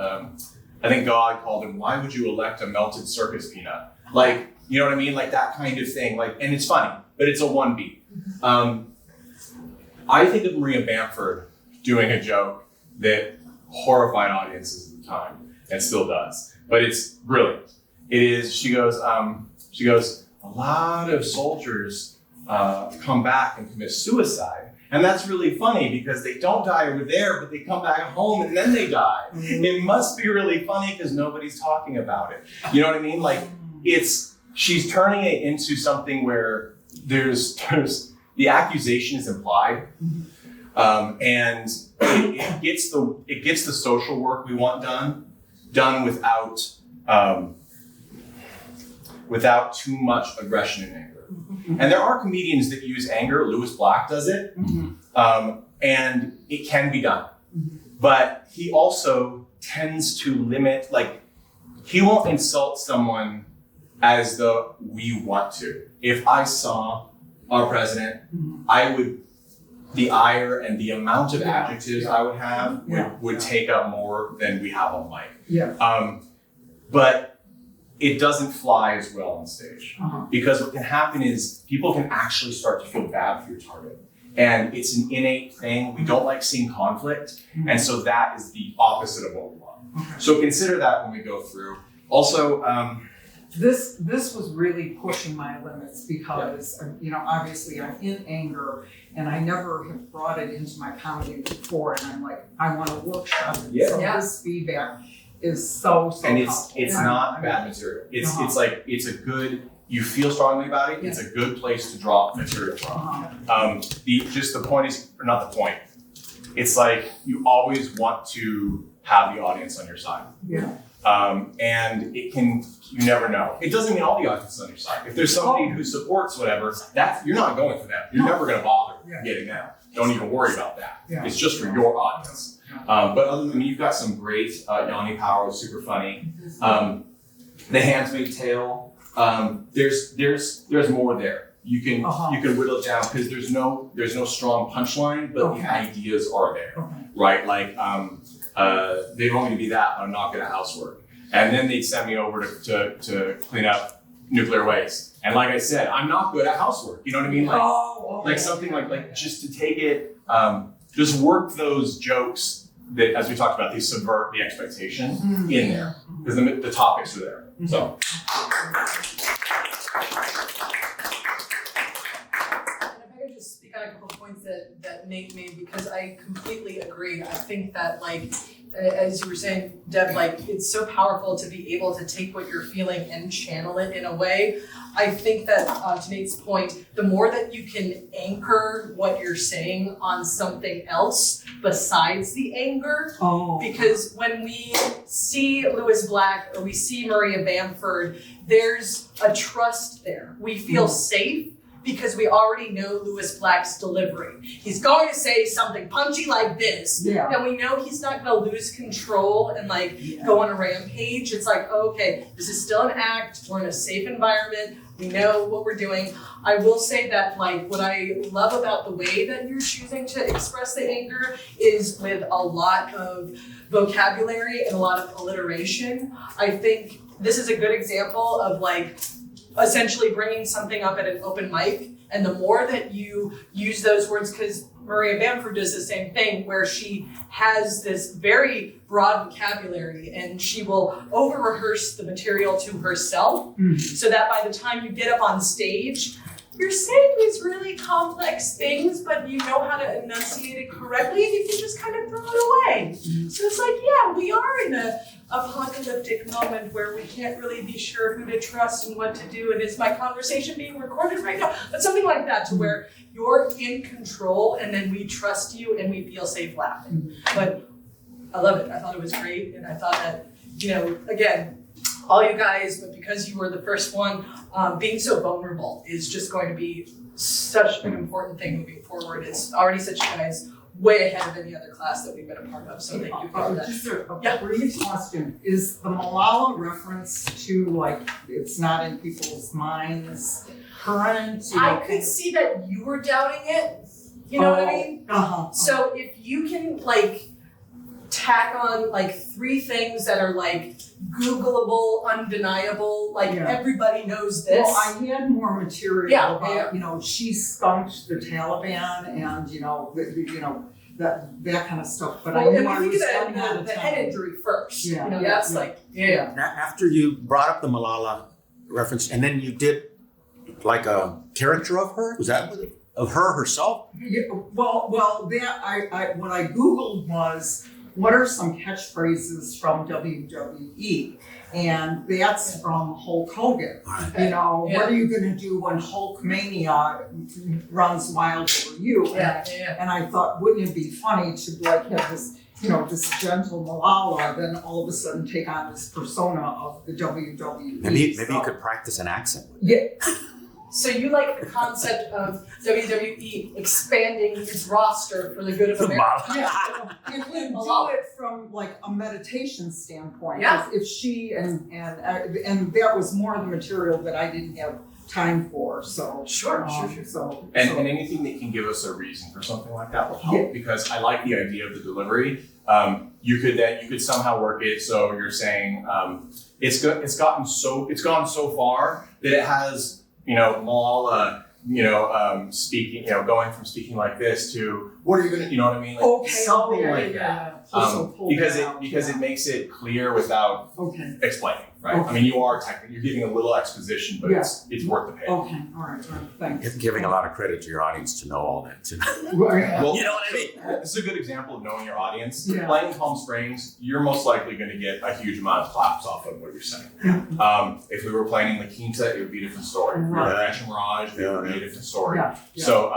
I think God called him, why would you elect a melted circus peanut? Like, you know what I mean? Like that kind of thing. Like, and it's funny, but it's a one beat. I think of Maria Bamford doing a joke that horrified audiences at the time and still does, but it's brilliant. It is, she goes, a lot of soldiers come back and commit suicide. And that's really funny because they don't die over there, but they come back home and then they die. It must be really funny because nobody's talking about it. You know what I mean? Like she's turning it into something where there's the accusation is implied. And it gets the social work we want done without too much aggression and anger. And there are comedians that use anger. Lewis Black does it, and it can be done. But he also tends to limit, like, he won't insult someone as though we want to. If I saw our president, the ire and the amount of adjectives I would have would take up more than we have on mic. Yeah. But it doesn't fly as well on stage because what can happen is people can actually start to feel bad for your target. And it's an innate thing. We don't like seeing conflict. And so that is the opposite of what we want. So consider that when we go through. Also, This was really pushing my limits because, obviously I'm in anger and I never have brought it into my comedy before. And I'm like, I want to workshop it. So this feedback is so and helpful. it's not bad material. It's like, it's a good, you feel strongly about it. It's a good place to draw material from. The point is, or not the point. It's like, you always want to have the audience on your side. And you never know. It doesn't mean all the audience is on your side. If there's somebody who supports whatever, you're not going for them. You're never gonna bother getting them. Don't even worry about that. It's just for your audience. But other than, you've got some great, Yanni Power was super funny. The Handmaid's Tale, there's more there. You can whittle it down because there's no strong punchline, but the ideas are there, right? Like, they want me to be that, but I'm not good at housework. And then they'd send me over to clean up nuclear waste. And like I said, I'm not good at housework. You know what I mean? Like something like just to take it, just work those jokes that, as we talked about, they subvert the expectation in there because the topics are there. So. And if I could just speak on a couple of points that Nate made, because I completely agree. I think that, like, as you were saying, Deb, like, it's so powerful to be able to take what you're feeling and channel it in a way. I think that, to Nate's point, the more that you can anchor what you're saying on something else besides the anger, because when we see Lewis Black or we see Maria Bamford, there's a trust there. We feel safe because we already know Lewis Black's delivery. He's going to say something punchy like this, and we know he's not going to lose control and go on a rampage. It's like, okay, this is still an act. We're in a safe environment. We know what we're doing. I will say that, what I love about the way that you're choosing to express the anger is with a lot of vocabulary and a lot of alliteration. I think this is a good example of essentially bringing something up at an open mic. And the more that you use those words, because Maria Bamford does the same thing, where she has this very broad vocabulary and she will over-rehearse the material to herself, so that by the time you get up on stage, you're saying these really complex things, but you know how to enunciate it correctly, and you can just kind of throw it away. So it's like, yeah, we are in a apocalyptic moment where we can't really be sure who to trust and what to do, and is my conversation being recorded right now? But something like that, to where you're in control, and then we trust you and we feel safe laughing. But I love it. I thought it was great, and I thought that, you know, again, all you guys, but because you were the first one, being so vulnerable is just going to be such an important thing moving forward. It's already set you guys way ahead of any other class that we've been a part of, so thank you for that. Just a Yeah. brief question, is the Malala reference to, like, it's not in people's minds current? You know, I could see that you were doubting it, you know what I mean? Uh-huh. So if you can, like, tack on, like, 3 things that are, like, Googleable, undeniable, like, Yeah. everybody knows this. Well, I had more material Yeah, about, yeah. you know, she skunked the Taliban and, you know, that kind of stuff, but I Well, knew and I we was think running out of of the head time. injury first, Yeah, you know, yeah, that's yeah. like, yeah. Now, after you brought up the Malala reference, and then you did like a caricature of her, was that of her herself? Yeah, well, that what I Googled was, what are some catchphrases from WWE? And that's from Hulk Hogan. You know, Yeah. what are you gonna do when Hulkmania runs wild over you? Yeah. And I thought, wouldn't it be funny to like have this, you know, this gentle Malala, then all of a sudden take on this persona of the WWE. Maybe you So- could practice an accent. Yeah, So you like the concept of WWE expanding its roster for the good of America? yeah. If you do it from like a meditation standpoint, Yeah. if she and that was more of the material that I didn't have time for, so. Sure. So. And anything that can give us a reason for something like that will help, Yeah. because I like the idea of the delivery. You could somehow work it so you're saying it's gone so far that it has, you know, Malala, you know, speaking, you know, going from speaking like this to what are you gonna, you know what I mean? Like, Okay. something yeah, like yeah, that. yeah. So pull Because that it out, because yeah. it makes it clear without Okay. explaining, right? Okay. I mean, you're giving a little exposition, but Yeah. it's worth the pain. Okay, all right, thanks. Giving a lot of credit to your audience to know all that too. Right. Well, You know what I mean? This is a good example of knowing your audience. Yeah. Playing Palm Springs, you're most likely going to get a huge amount of claps off of what you're saying. If we were playing in La Quinta, it would be a different story. If we were Right. at Rancho Mirage, it would be a different story. Yeah, yeah. So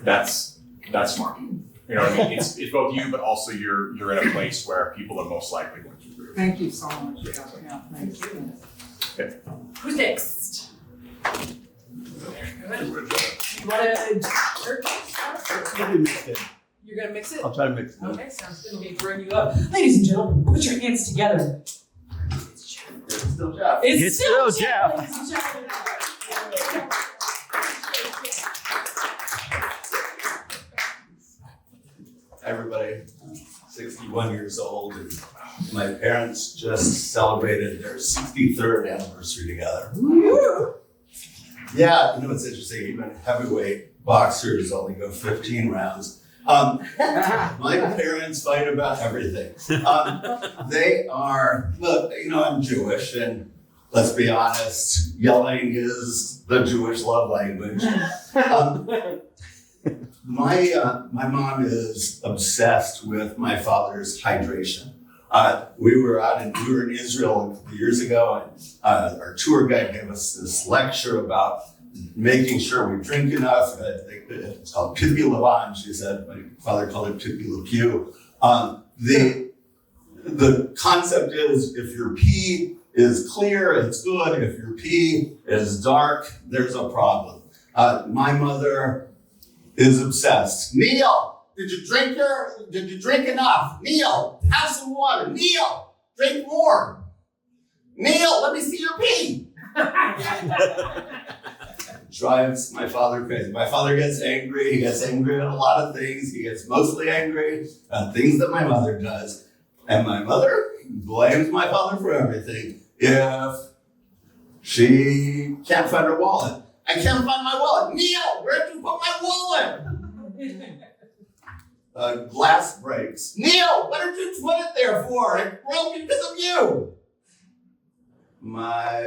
that's smart. You know what I mean? It's both you, but also you're in a place where people are most likely going to agree. Thank you so much, yeah, thank you. Who's next? Good. You wanna You're gonna mix it? I'll try to mix it. Okay, sounds good. Let me bring you up. Ladies and gentlemen, put your hands together. It's still Jeff. It's still Jeff, ladies and gentlemen. Everybody, 61 years old, and my parents just celebrated their 63rd anniversary together. Yeah, you know what's interesting, even heavyweight boxers only go 15 rounds. My parents fight about everything. They are, look, you know, I'm Jewish, and let's be honest, yelling is the Jewish love language. My mom is obsessed with my father's hydration. We were in Israel a few years ago, and our tour guide gave us this lecture about making sure we drink enough. It's called Pipi Levan, she said. My father called it Pipi Le Pew. The concept is, if your pee is clear, it's good. If your pee is dark, there's a problem. My mother is obsessed. Neil, did you drink enough? Neil, have some water. Neil, drink more. Neil, let me see your pee. Drives my father crazy. My father gets angry. He gets angry at a lot of things. He gets mostly angry at things that my mother does. And my mother blames my father for everything. If She can't find her wallet. I can't find my wallet. Neil, where did you put my wallet? Glass breaks. Neil, what did you put it there for? It broke because of you. My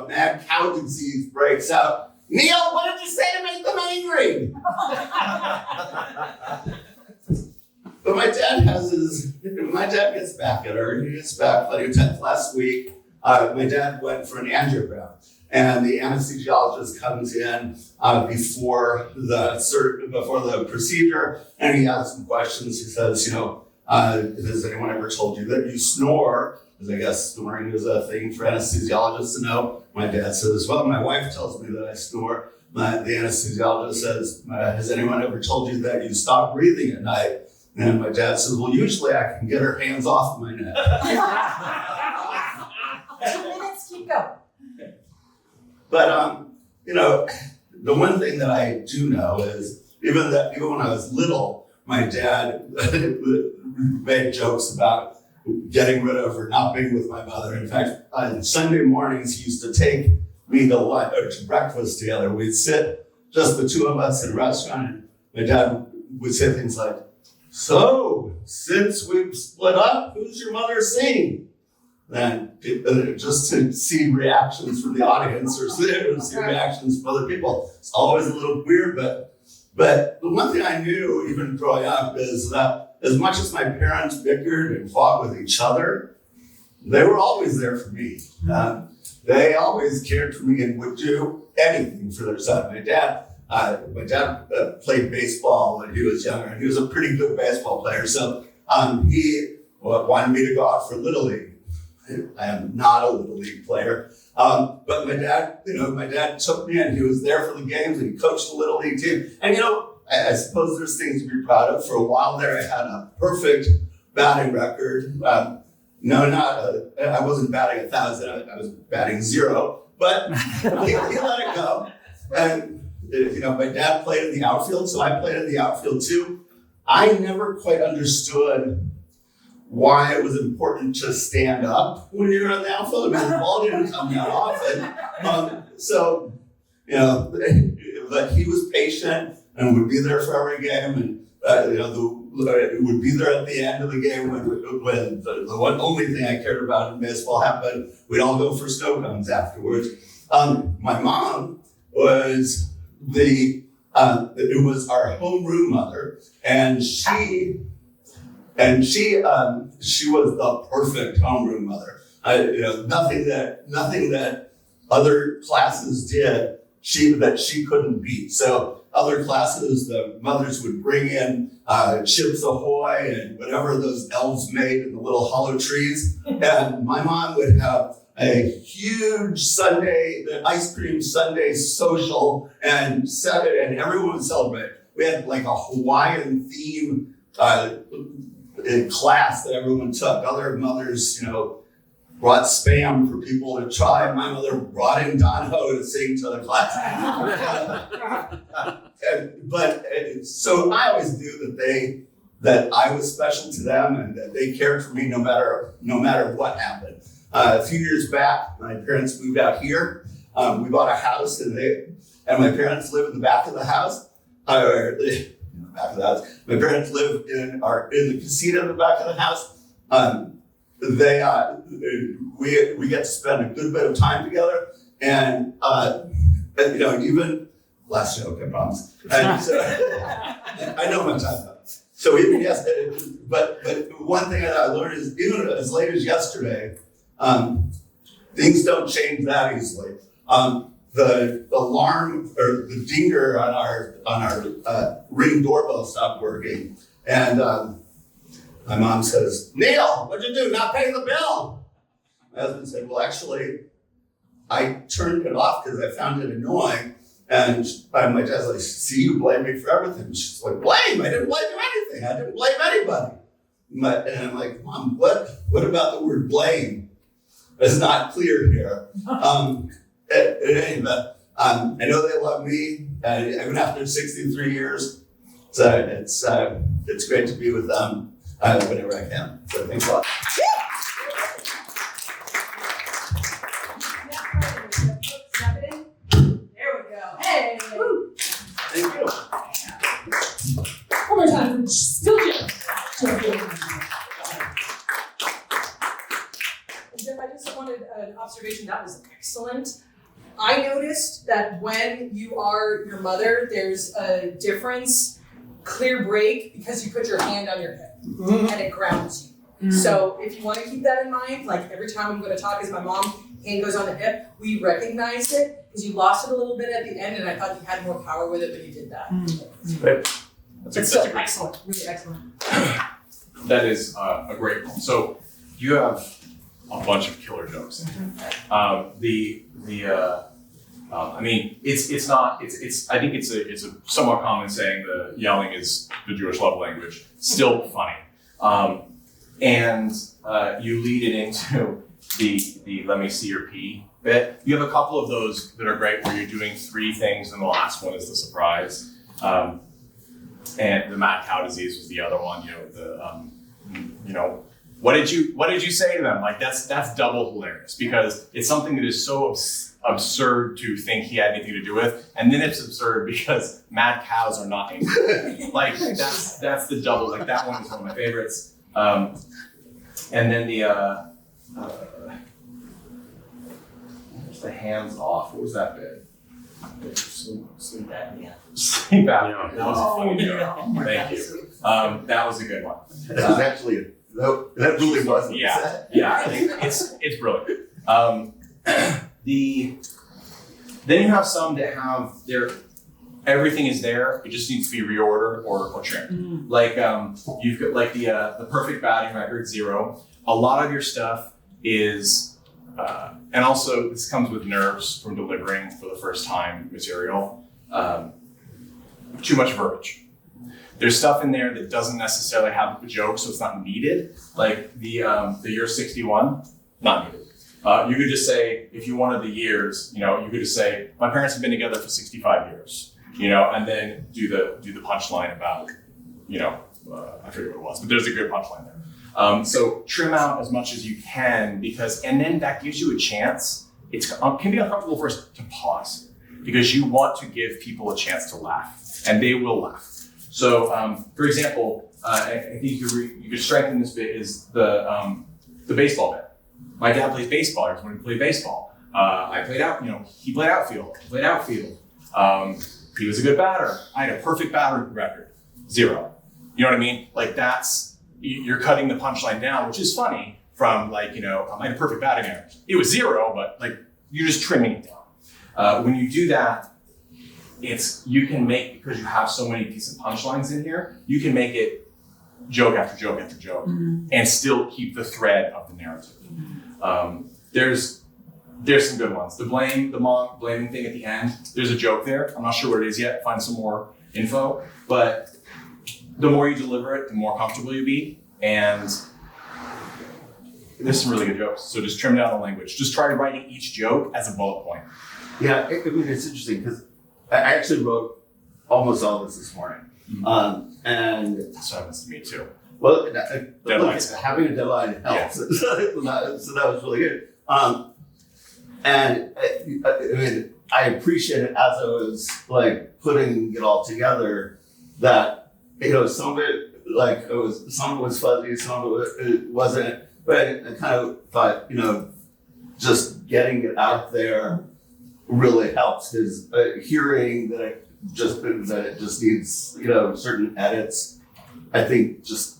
mad cow disease breaks out. Neil, what did you say to make them angry? But my dad gets back at her. He gets back plenty of times. Last week, my dad went for an angiogram, and the anesthesiologist comes in before the procedure, and he asks some questions. He says, has anyone ever told you that you snore? Because I guess snoring is a thing for anesthesiologists to know. My dad says, well, my wife tells me that I snore. The anesthesiologist says, has anyone ever told you that you stop breathing at night? And my dad says, well, usually I can get her hands off of my neck. 2 minutes, keep going. But, the one thing that I do know is even when I was little, my dad made jokes about getting rid of or not being with my mother. In fact, on Sunday mornings, he used to take me to lunch or to breakfast together. We'd sit, just the two of us in a restaurant, and my dad would say things like, so, since we've split up, who's your mother seeing? And just to see reactions from the audience or see reactions from other people. It's always a little weird, but the one thing I knew even growing up is that as much as my parents bickered and fought with each other, they were always there for me. They always cared for me and would do anything for their son. My dad played baseball when he was younger, and he was a pretty good baseball player. So he wanted me to go out for Little League. I am not a Little League player, but my dad took me in. He was there for the games, and he coached the Little League team. And I suppose there's things to be proud of. For a while there, I had a perfect batting record. I wasn't batting 1,000. I was batting 0. But he let it go. And my dad played in the outfield, so I played in the outfield too. I never quite understood why it was important to stand up when you're in the outfield. I mean, the ball didn't come that often. But he was patient and would be there for every game, and would be there at the end of the game when the one only thing I cared about in baseball happened. We'd all go for snow cones afterwards. My mom was it was our homeroom mother, and she was the perfect homeroom mother. Nothing that other classes did that she couldn't beat. So other classes, the mothers would bring in Chips Ahoy and whatever those elves made in the little hollow trees, and my mom would have a huge ice cream Sunday social, and everyone would celebrate. We had like a Hawaiian theme in class that everyone took. Other mothers, brought Spam for people to try. My mother brought in Don Ho to sing to the class. So I always knew that I was special to them and that they cared for me no matter what happened. A few years back, my parents moved out here. We bought a house, and my parents live in the back of the house. My parents live in the casita in the back of the house. We get to spend a good bit of time together, and even last joke, I promise. And so, I know my time up. So even but one thing that I learned is even as late as yesterday, things don't change that easily. The alarm or the dinger on our Ring doorbell stopped working, and my mom says, "Neil, what'd you do? Not pay the bill?" My husband said, "Well, actually, I turned it off because I found it annoying." And my dad's like, "See, you blame me for everything." She's like, "Blame? I didn't blame you anything. I didn't blame anybody." And I'm like, "Mom, what about the word blame? It's not clear here." Anyway, I know they love me, even after 63 years. So it's great to be with them whenever I can. So thanks a lot. I just wanted an observation. That was excellent. I noticed that when you are your mother, there's a difference, clear break, because you put your hand on your hip and it grounds you. So if you want to keep that in mind, like every time I'm going to talk as my mom, hand goes on the hip, we recognized it because you lost it a little bit at the end, and I thought you had more power with it, but you did that. That's a great excellent, really excellent. That is a great one. So you have a bunch of killer jokes. I mean, it's I think it's a somewhat common saying the yelling is the Jewish love language. Still funny, and you lead it into the let me see your pee bit. You have a couple of those that are great where you're doing 3 things, and the last one is the surprise. And the mad cow disease was the other one. What did you say to them? Like that's double hilarious because it's something that is so absurd to think he had anything to do with, and then it's absurd because mad cows are not angry. Like that's the double. Like that one is one of my favorites. And then the hands off. What was that bit? Sleep apnea. Sleep apnea. That was a funny joke. Thank you. That was a good one. That was actually, that really wasn't. Yeah, I think it's brilliant. Then you have some that have everything is there. It just needs to be reordered or trimmed. Like you've got like the perfect batting record 0. A lot of your stuff is, and also this comes with nerves from delivering for the first time material. Too much verbiage. There's stuff in there that doesn't necessarily have a joke, so it's not needed. Like the year 61, not needed. You could just say, if you wanted the years, you could just say, my parents have been together for 65 years, and then do the punchline about, I forget what it was, but there's a good punchline there. So trim out as much as you can and then that gives you a chance. It can be uncomfortable first to pause because you want to give people a chance to laugh and they will laugh. So, for example, I think you could strengthen this bit is the baseball bit. My dad plays baseball. I was when he played baseball. I played out. He played outfield. I played outfield. He was a good batter. I had a perfect batting record, 0. You know what I mean? Like you're cutting the punchline down, which is funny. From I had a perfect batting average. It was 0, but you're just trimming it down. When you do that. You can make, because you have so many decent punchlines in here, you can make it joke after joke after joke and still keep the thread of the narrative. There's some good ones. The mom blaming thing at the end, there's a joke there. I'm not sure what it is yet. Find some more info. But the more you deliver it, the more comfortable you be. And there's some really good jokes. So just trim down the language. Just try writing each joke as a bullet point. Yeah, it's interesting because I actually wrote almost all this morning. And so happens to me too. Well, look, having a deadline helps. Yeah. So that was really good. And I appreciate it as I was putting it all together that, some of it, some of it was fuzzy, some of it wasn't, but I kind of thought, just getting it out there really helps because hearing that it just needs certain edits, I think just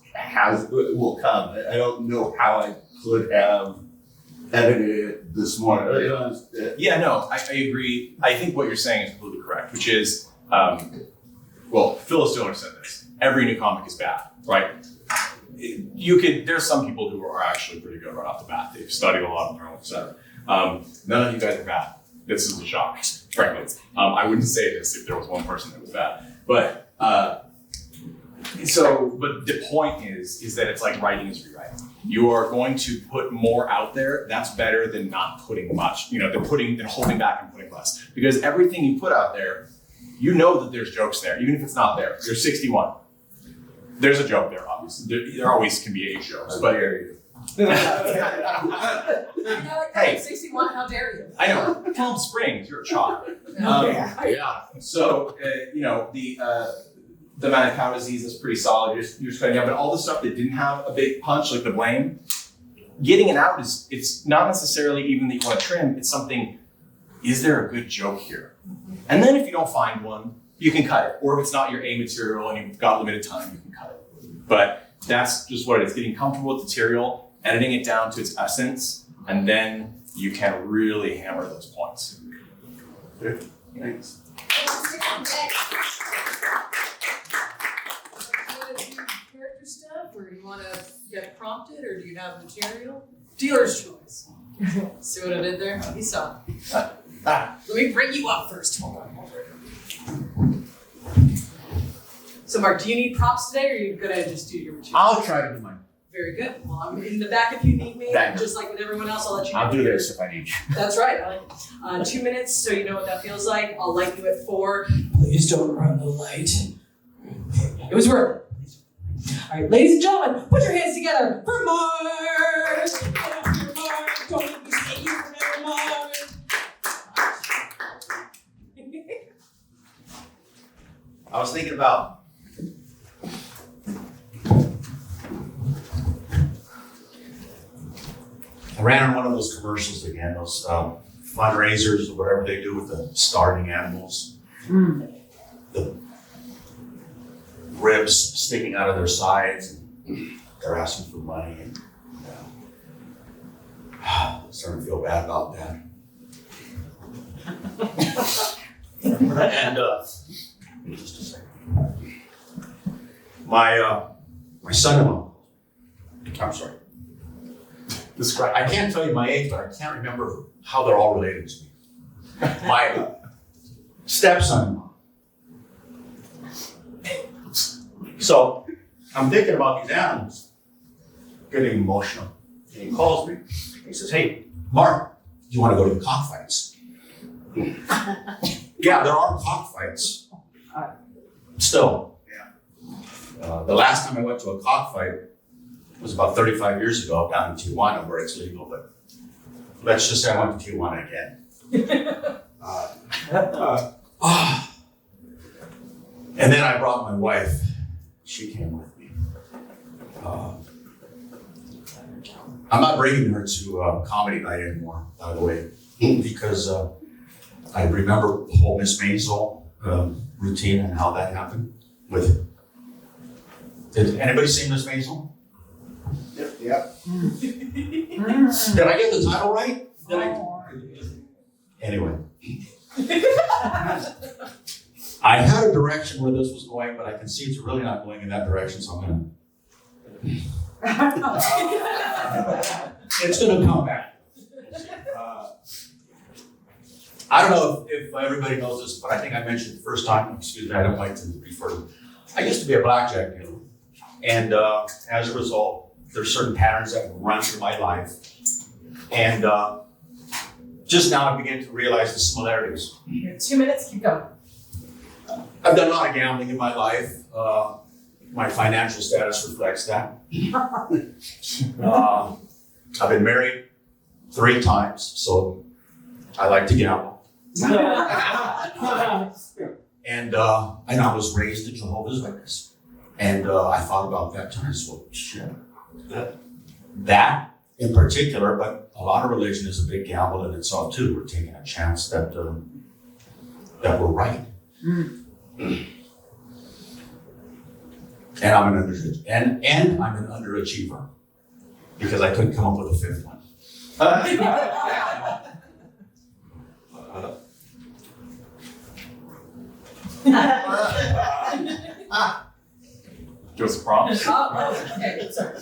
will come. I don't know how I could have edited it this morning. Yeah, no, I agree. I think what you're saying is completely correct, which is, Phyllis Diller said this: every new comic is bad, right? There's some people who are actually pretty good right off the bat. They've studied a lot on their own, etc. None of you guys are bad. This is a shock, frankly. I wouldn't say this if there was one person that was bad. But the point is that it's like writing is rewriting. You are going to put more out there. That's better than not putting much. Than holding back and putting less. Because everything you put out there, that there's jokes there, even if it's not there. You're 61. There's a joke there, obviously. There always can be 8 jokes, but. Hey, 61, how dare you? I know. Palm Springs, you're a child. Yeah. So, the mad cow disease is pretty solid. You're just cutting out, but all the stuff that didn't have a big punch, like the blame, getting it out it's not necessarily even that you want to trim, it's something, is there a good joke here? And then if you don't find one, you can cut it. Or if it's not your A material and you've got limited time, you can cut it. But that's just what it is, getting comfortable with the material, editing it down to its essence, and then you can really hammer those points. Thanks. Character stuff, or you want to get prompted, or do you have material? Dealer's choice. See what I did there? You saw. Let me bring you up first. Hold on. So, Mark, do you need props today, or are you gonna just do your material? I'll try to do mine. Very good. Well, I'm in the back if you need me. Thank you. Just like with everyone else, I'll let you know. I'll do this if I need you. That's right. I like 2 minutes, so you know what that feels like. I'll light you at 4. Please don't run the light. It was worth it. All right, ladies and gentlemen, put your hands together for Mark. For Mark. Don't let me say you forever, Mark. I was thinking about I ran on one of those commercials again, those fundraisers or whatever they do with the starving animals. The ribs sticking out of their sides, and they're asking for money. And I'm starting to feel bad about that. And just a second. My son-in-law. I'm sorry. Describe. I can't tell you my age, but I can't remember how they're all related to me. My stepson-in-law. So I'm thinking about these animals, getting emotional. And he calls me. He says, "Hey, Mark, do you want to go to the cockfights?" Yeah, there are cockfights. Still. Yeah. The last time I went to a cockfight was about 35 years ago down in Tijuana, where it's legal, but let's just say I went to Tijuana again. And then I brought my wife. She came with me. I'm not bringing her to comedy night anymore, by the way, because I remember the whole Miss Maisel routine and how that happened. Did anybody see Miss Maisel? Yep. Did I get the title right? Anyway. I had a direction where this was going, but I can see it's really not going in that direction, so I'm it's gonna come back. I don't know if everybody knows this, but I think I mentioned the first time, excuse me, I don't like to refer to it. I used to be a blackjack dealer. And as a result, there's certain patterns that run through my life. And just now I begin to realize the similarities. You have 2 minutes, keep going. I've done a lot of gambling in my life. My financial status reflects that. I've been married 3 times, so I like to gamble. And I was raised a Jehovah's Witness. And I thought about that time, so shit. That in particular, but a lot of religion is a big gamble in itself too. We're taking a chance that we're right. And I'm an underachiever because I couldn't come up with a 5th one. Give us a prompt. Okay, sorry.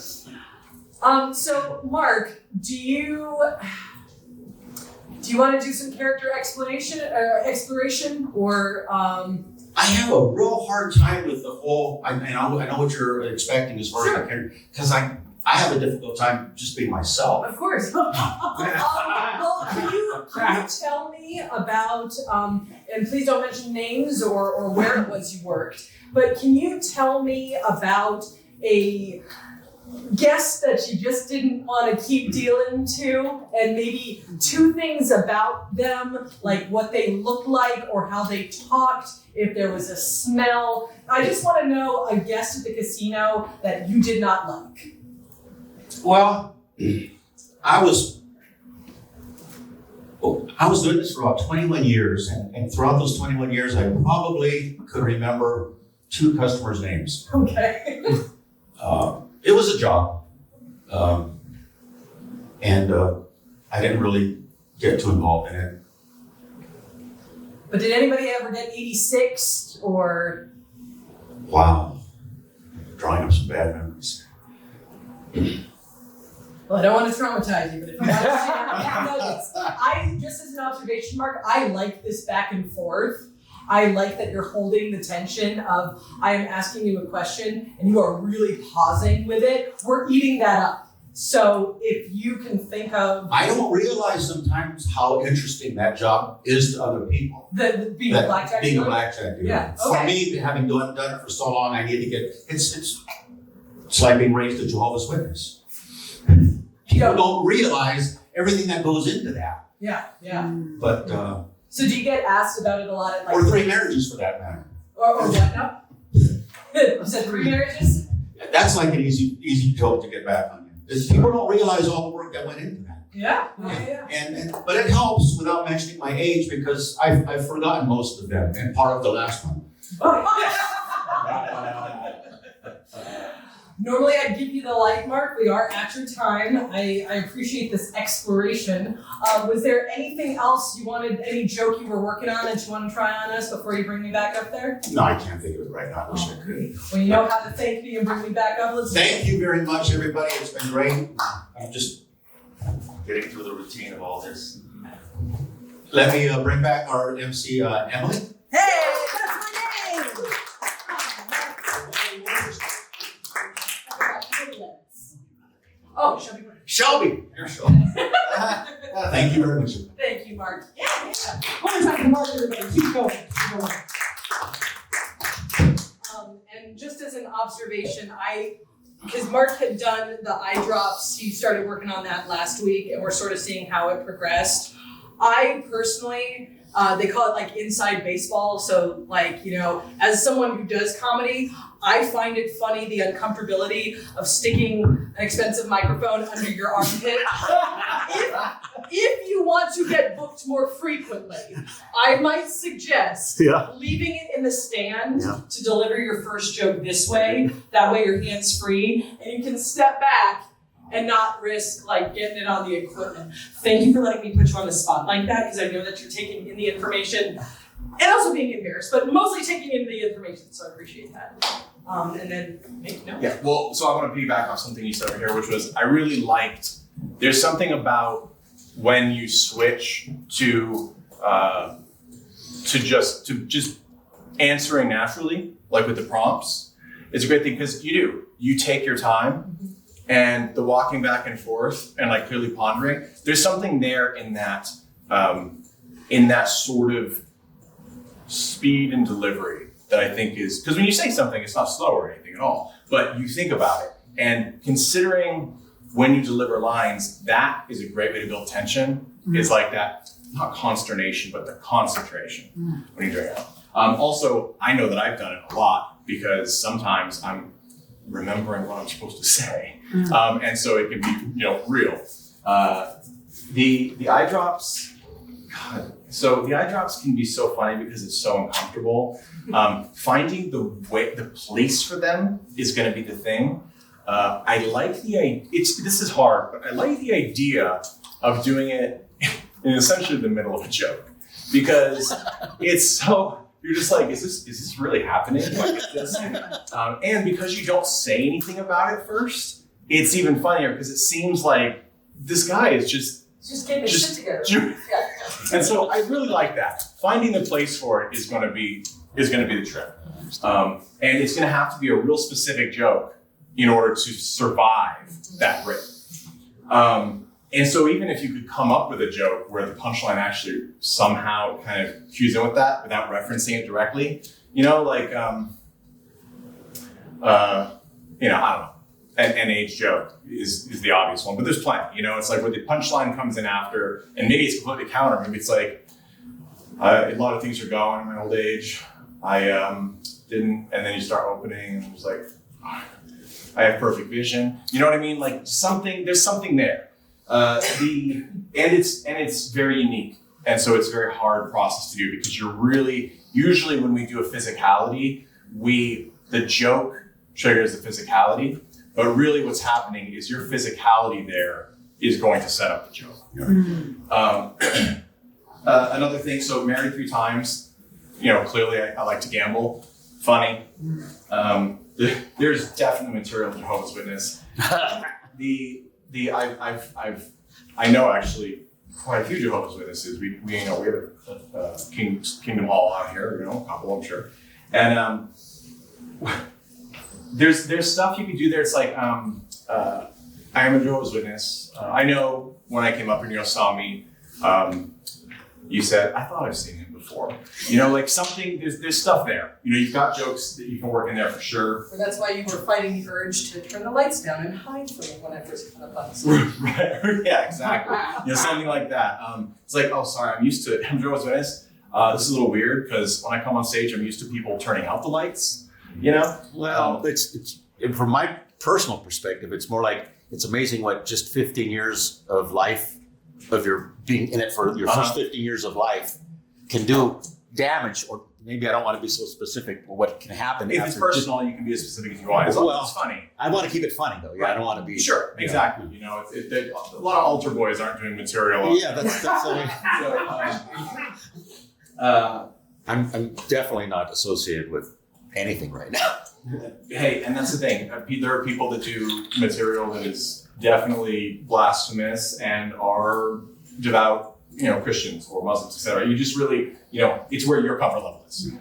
So Mark, do you want to do some character exploration, or I have a real hard time with the whole. I know what you're expecting as far as character, because I have a difficult time just being myself. Of course. Well, can you tell me about, and please don't mention names or where it was you worked, but can you tell me about a guest that you just didn't want to keep dealing to, and maybe 2 things about them, like what they looked like or how they talked, if there was a smell. I just want to know a guest at the casino that you did not like. Well, I was doing this for about 21 years, and throughout those 21 years, I probably could remember 2 customers' names. Okay. It was a job, and I didn't really get too involved in it. But did anybody ever get 86 or? Wow, drawing up some bad memories. Well, I don't want to traumatize you, but if you want to share nuggets, just as an observation, Mark, I like this back and forth. I like that you're holding the tension of I am asking you a question and you are really pausing with it. We're eating that up. So if you can think of I don't realize sometimes how interesting that job is to other people. being a blackjack Being a dealer. blackjack dealer. Yeah, For okay. me, having done it for so long, I need to get, it's like being raised a Jehovah's Witness. People don't realize everything that goes into that. Yeah. But, So do you get asked about it a lot at or 3 marriages for that matter. or what now? You said 3 marriages? That's like an easy joke to get back on you. Is people don't realize all the work that went into that. Yeah. But it helps without mentioning my age because I've forgotten most of them and part of the last one. Normally I'd give you the light mark. We are at your time. I appreciate this exploration. Was there anything else you wanted, any joke you were working on that you want to try on us before you bring me back up there? No, I can't think of it right now. I wish I could. Well, you know how to thank me and bring me back up. Let's Thank you very much, everybody. It's been great. I'm just getting through the routine of all this. Let me bring back our MC, Emily. Hey, that's my name! Oh, Shelby. Shelby. Here's Shelby. Thank you very much. Thank you, Mark. One more time, come on, everybody, keep going, keep going. And just as an observation, because Mark had done the eye drops, he started working on that last week, and we're sort of seeing how it progressed. I personally, they call it like inside baseball. So like, as someone who does comedy, I find it funny, the uncomfortability of sticking an expensive microphone under your armpit. If you want to get booked more frequently, I might suggest leaving it in the stand to deliver your first joke this way. That way you're hands-free and you can step back and not risk like getting it on the equipment. Thank you for letting me put you on the spot like that, because I know that you're taking in the information and also being embarrassed, but mostly taking in the information, so I appreciate that. And then make notes. Yeah, well, so I want to piggyback off something you said over here, which was I really liked, there's something about when you switch to just answering naturally, like with the prompts, it's a great thing because you take your time and the walking back and forth and like clearly pondering, there's something there in that sort of speed and delivery that I think is, because when you say something, it's not slow or anything at all, but you think about it. And considering when you deliver lines, that is a great way to build tension. It's like that, not consternation, but the concentration when you drink it. Also, I know that I've done it a lot because sometimes I'm remembering what I'm supposed to say. And so it can be, real. The eye drops, God. So the eye drops can be so funny because it's so uncomfortable. Finding the place for them is going to be the thing. I like the idea. This is hard, but I like the idea of doing it in essentially the middle of a joke because it's so. You're just like, is this really happening? Like, is this? And because you don't say anything about it first, it's even funnier because it seems like this guy is just getting his shit together. And so I really like that. Finding the place for it is going to be the trick. And it's going to have to be a real specific joke in order to survive that break. And so even if you could come up with a joke where the punchline actually somehow kind of cues in with that without referencing it directly, I don't know. An age joke is the obvious one, but there's plenty. It's like where the punchline comes in after, and maybe it's completely counter. Maybe it's like a lot of things are going in my old age. I didn't, and then you start opening, and it's like I have perfect vision. You know what I mean? Like there's something there. It's very unique, and so it's a very hard process to do because you're really usually when we do a physicality, the joke triggers the physicality, but really what's happening is your physicality there is going to set up the joke. Another thing, so married 3 times, clearly I like to gamble, funny. There's definitely material in Jehovah's Witness. I know actually quite a few Jehovah's Witnesses. We have a Kingdom Hall out here, a couple I'm sure. And there's stuff you can do there. It's like I am a Jehovah's Witness. I know when I came up and saw me, you said, I thought I've seen him before. Like something, there's stuff there. You've got jokes that you can work in there for sure. Well, that's why you were fighting the urge to turn the lights down and hide from me when I first came up. Right, yeah, exactly. Something like that. It's like, oh, sorry, I'm Jehovah's Witness. This is a little weird because when I come on stage, I'm used to people turning out the lights, Well, it's from my personal perspective, it's more like it's amazing what just 15 years of life, of your being in it for your first 15 years of life, can do damage. Or maybe I don't want to be so specific, but what can happen. If it's personal, you can be as specific as you want. As long as it's funny. I want to keep it funny though. Yeah, right. I don't want to be. Sure, exactly. A lot of altar boys aren't doing material. Yeah, that's I'm definitely not associated with anything right now. Hey, and that's the thing. There are people that do material that is definitely blasphemous and are devout, Christians or Muslims, etc. You just really, it's where your comfort level is.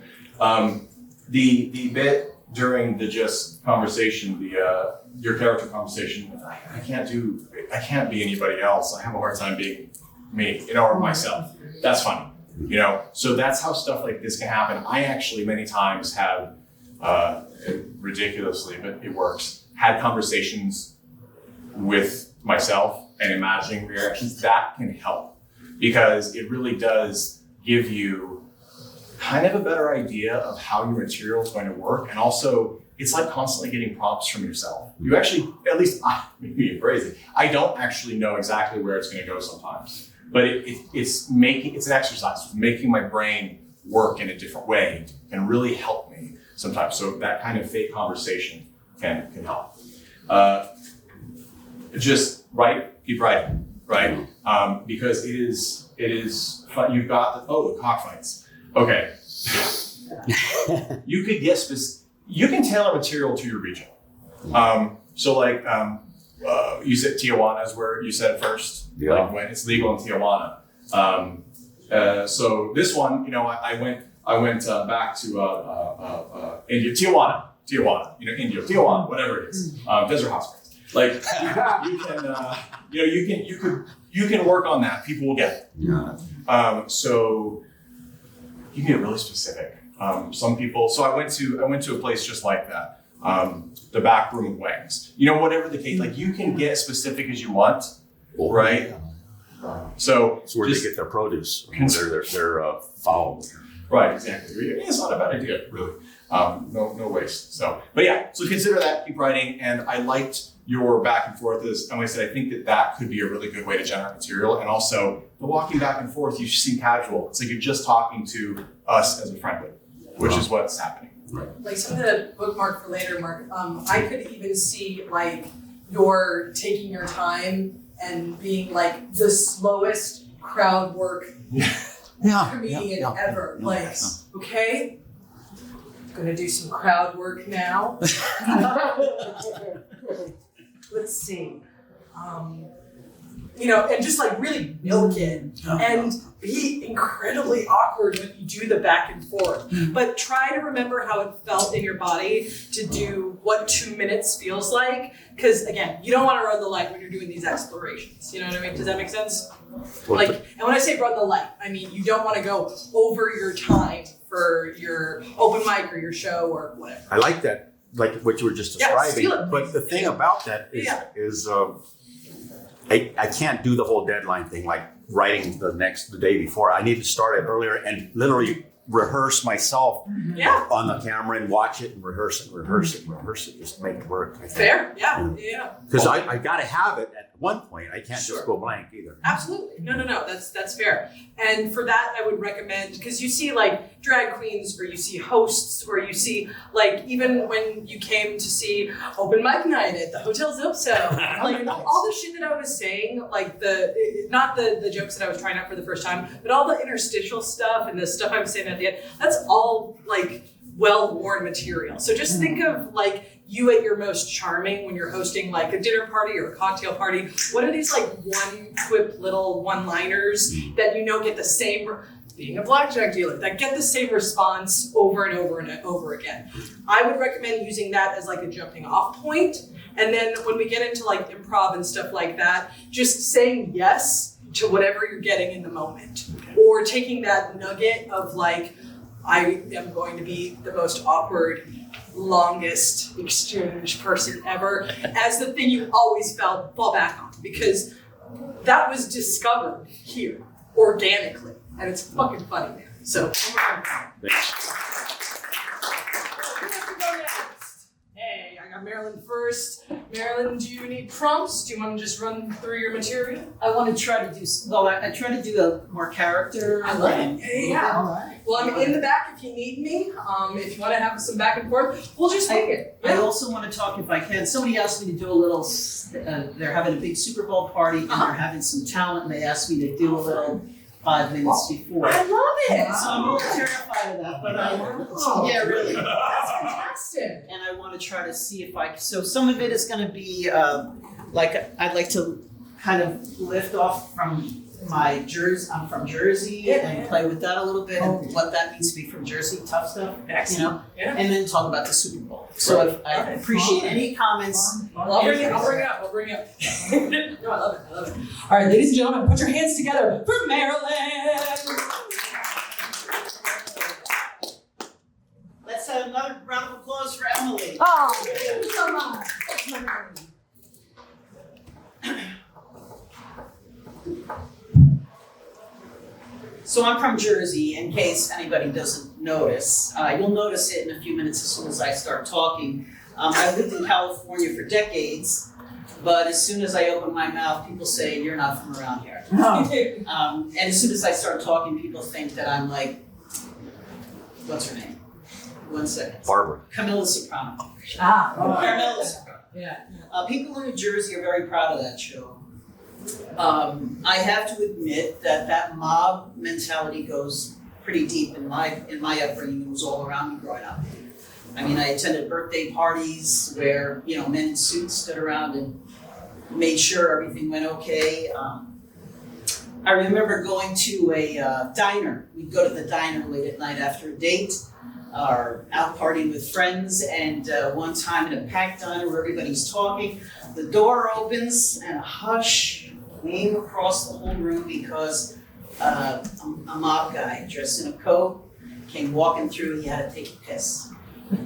The bit during the just conversation, your character conversation, I can't be anybody else. I have a hard time being me, or myself. That's funny. So that's how stuff like this can happen. I actually many times have, ridiculously, but it works, had conversations with myself and imagining reactions. That can help because it really does give you kind of a better idea of how your material is going to work. And also it's like constantly getting prompts from yourself. You actually, at least maybe you're crazy, I don't actually know exactly where it's going to go sometimes. But it's an exercise, making my brain work in a different way can really help me sometimes. So that kind of fake conversation can help. Just write, keep writing, right? Because it is fun. You've got the cockfights. Okay. You could get you can tailor material to your region. So like you said Tijuana is where you said first. Yeah. Like when it's legal in Tijuana. So this one, I went back to India, Tijuana, India, Tijuana, whatever it is, desert hot springs. Like you can work on that. People will get it. Yeah. So you can get really specific. Some people. So I went to a place just like that. The back room of Wings. Whatever the case, like you can get as specific as you want, right? Yeah. So it's where they get their produce, their foul. Right, exactly. It's not a bad idea, really. No waste. So consider that. Keep writing. And I liked your back and forth. And like I said, I think that could be a really good way to generate material. And also, the walking back and forth, you seem casual. It's like you're just talking to us as a friend, which is what's happening. Right. Like something to bookmark for later, Mark. I could even see like you're taking your time and being like the slowest crowd work comedian ever. Okay, I'm gonna do some crowd work now. Let's see. And just like really milk it and be incredibly awkward when you do the back and forth. But try to remember how it felt in your body to do what 2 minutes feels like. Because again, you don't want to run the light when you're doing these explorations. You know what I mean? Does that make sense? And when I say run the light, I mean you don't want to go over your time for your open mic or your show or whatever. I like that, like what you were just describing. But the thing about that is I can't do the whole deadline thing, like writing the day before. I need to start it earlier and literally rehearse myself on the camera and watch it and rehearse it, just make it work. Fair, yeah. Because I got to have it at one point. I can't Sure. just go blank either. Absolutely. No. That's fair. And for that, I would recommend, because you see like drag queens, or you see hosts, or you see like even when you came to see open mic night at the Hotel Zipso, like all the shit that I was saying, like not the jokes that I was trying out for the first time, but all the interstitial stuff and the stuff I was saying at the end, that's all like well-worn material. So just think of like you at your most charming when you're hosting like a dinner party or a cocktail party. What are these like one quip little one-liners that you know get the same, being a blackjack dealer, that get the same response over and over and over again? I would recommend using that as like a jumping off point. And then when we get into like improv and stuff like that, just saying yes to whatever you're getting in the moment. Or taking that nugget of like, I am going to be the most awkward, longest exchange person ever as the thing you always fall back on, because that was discovered here organically, and it's fucking funny now. So, hey, I got Marilyn first. Marilyn, do you need prompts? Do you want to just run through your material? I want to try to do, I try to do a more character. I love it. Yeah. Well, I'm in the back if you need me. If you want to have some back and forth, we'll just make it. I also want to talk, if I can, somebody asked me to do a little, they're having a big Super Bowl party and they're having some talent, and they asked me to do a little 5 minutes before. I love it. So I'm a little terrified of that, but yeah, really. That's fantastic. And I want to try to see if so some of it is going to be like, I'd like to kind of lift off from my Jersey, I'm from Jersey, and play with that a little bit, and what that means to be from Jersey, tough stuff, you know, and then talk about the Super Bowl. So if I appreciate any comments. I'll bring it up. No, I love it. All right, ladies and gentlemen, put your hands together for Marilyn. Let's have another round of applause for Emily. Oh, thank you so much. So I'm from Jersey, in case anybody doesn't notice. You'll notice it in a few minutes as soon as I start talking. I lived in California for decades, but as soon as I open my mouth, people say, you're not from around here. And as soon as I start talking, people think that I'm like, what's her name? 1 second. Barbara. Camilla Soprano. Ah, Camilla Soprano. yeah. People in New Jersey are very proud of that show. I have to admit that mob mentality goes pretty deep in my upbringing. It was all around me growing up. I mean, I attended birthday parties where, you know, men in suits stood around and made sure everything went okay. I remember going to a diner. We'd go to the diner late at night after a date, or out partying with friends, and one time in a packed diner where everybody's talking, the door opens and a hush came across the whole room because a mob guy dressed in a coat came walking through. He had to take a piss.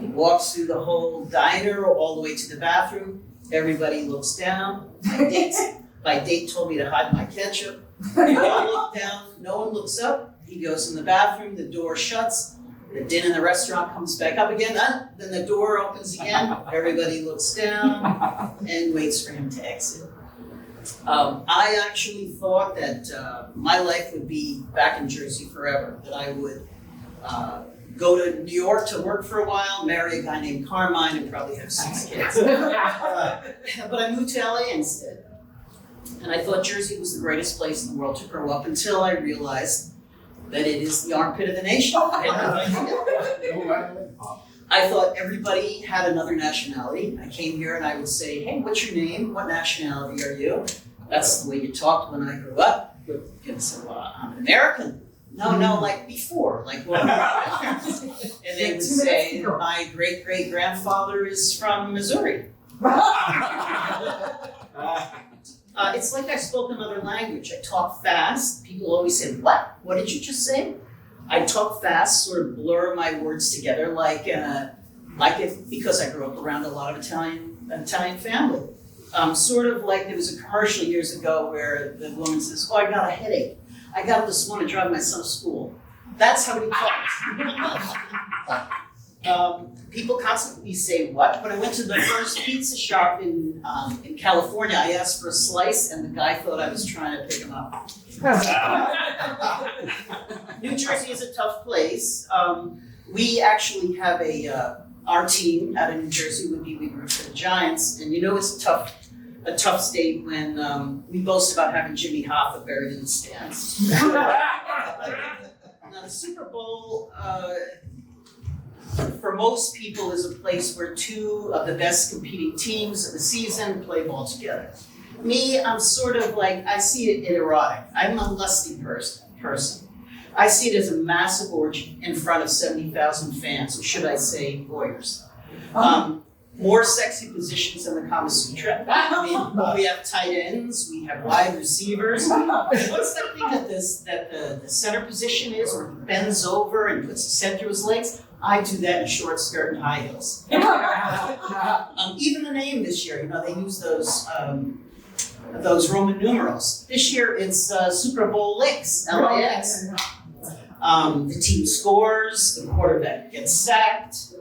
He walks through the whole diner all the way to the bathroom. Everybody looks down. My date told me to hide my ketchup. I look down, no one looks up. He goes in the bathroom, the door shuts. The din in the restaurant comes back up again. Then the door opens again. Everybody looks down and waits for him to exit. I actually thought that my life would be back in Jersey forever, that I would go to New York to work for a while, marry a guy named Carmine, and probably have 6 kids. But I moved to LA instead. And I thought Jersey was the greatest place in the world to grow up until I realized that it is the armpit of the nation. I thought everybody had another nationality. I came here and I would say, hey, what's your name? What nationality are you? That's the way you talked when I grew up. You're gonna say, well, I'm an American. No, like before, like what? And they would say, my great-great-grandfather is from Missouri. It's like I spoke another language. I talk fast. People always say, what? What did you just say? I talk fast, sort of blur my words together, like if, because I grew up around a lot of Italian family. Sort of like there was a commercial years ago where the woman says, oh, I got a headache. I got this one to drive my son to school. That's how he talks. People constantly say what? When I went to the first pizza shop in California, I asked for a slice and the guy thought I was trying to pick him up. New Jersey is a tough place. We actually have our team out of New Jersey we root for the Giants, and you know it's a tough state when we boast about having Jimmy Hoffa buried in the stands. Now the Super Bowl, for most people, is a place where two of the best competing teams of the season play ball together. Me, I'm sort of like, I see it erotic. I'm a lusty person. I see it as a massive orgy in front of 70,000 fans, or should I say voyeurs. More sexy positions than the Kama Sutra. I mean, we have tight ends, we have wide receivers. What's that thing that the center position is, where he bends over and puts his head through his legs? I do that in a short skirt and high heels. Even the name this year, they use those Roman numerals. This year it's Super Bowl LIX, LIX. The team scores, the quarterback gets sacked.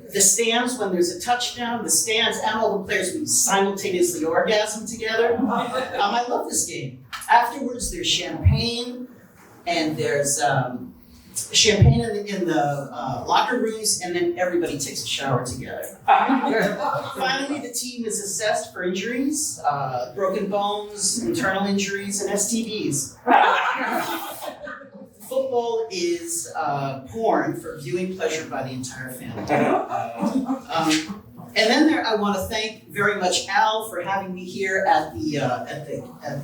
The stands, when there's a touchdown, the stands and all the players will simultaneously orgasm together. I love this game. Afterwards, there's champagne, and there's champagne in the locker rooms, and then everybody takes a shower together. Finally, the team is assessed for injuries, broken bones, internal injuries, and STDs. Football is porn for viewing pleasure by the entire family. And then I want to thank very much Al for having me here at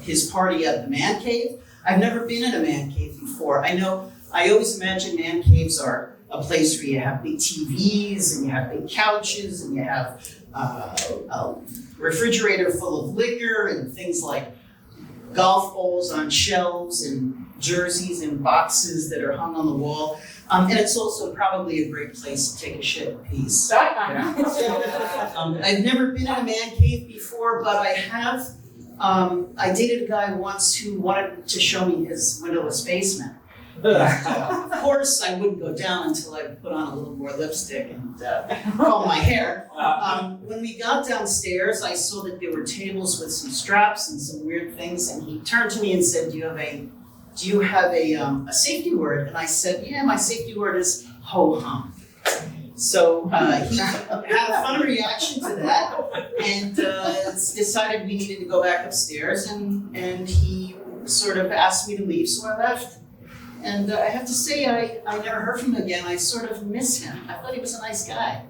his party at the Man Cave. I've never been in a man cave before. I always imagine man caves are a place where you have big TVs and you have big couches and you have a refrigerator full of liquor and things like golf balls on shelves and jerseys in boxes that are hung on the wall. And it's also probably a great place to take a shit in peace. I've never been in a man cave before, but I have. I dated a guy once who wanted to show me his windowless basement. Of course, I wouldn't go down until I put on a little more lipstick and comb my hair. When we got downstairs, I saw that there were tables with some straps and some weird things, and he turned to me and said, "Do you have a safety word?" And I said, "Yeah, my safety word is ho-hum." So he had a fun reaction to that, and decided we needed to go back upstairs, and he sort of asked me to leave, so I left. And I have to say, I never heard from him again. I sort of miss him. I thought he was a nice guy.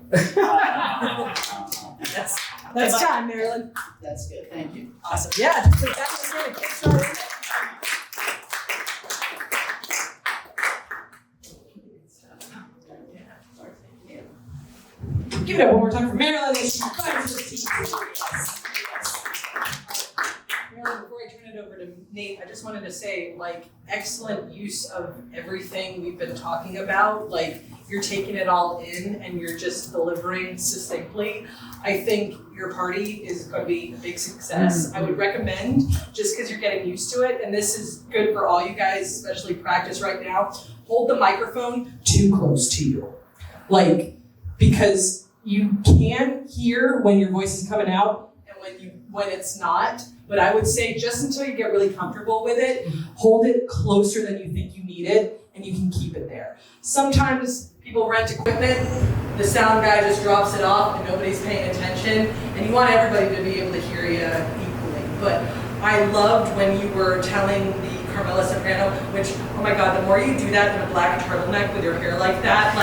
That's time, Marilyn. That's good, thank you. Awesome. Yeah, that was really good. Give it up one more time for Marilyn as she finds her seat. Marilyn, before I turn it over to Nate, I just wanted to say, excellent use of everything we've been talking about. You're taking it all in and you're just delivering succinctly. I think your party is going to be a big success. I would recommend, just because you're getting used to it, and this is good for all you guys, especially practice right now, hold the microphone too close to you. Because you can hear when your voice is coming out and when it's not. But I would say just until you get really comfortable with it, hold it closer than you think you need it, and you can keep it there. Sometimes people rent equipment, the sound guy just drops it off and nobody's paying attention, and you want everybody to be able to hear you equally. But I loved when you were telling the Carmela soprano, which, oh my God, the more you do that in a black turtleneck with your hair like that,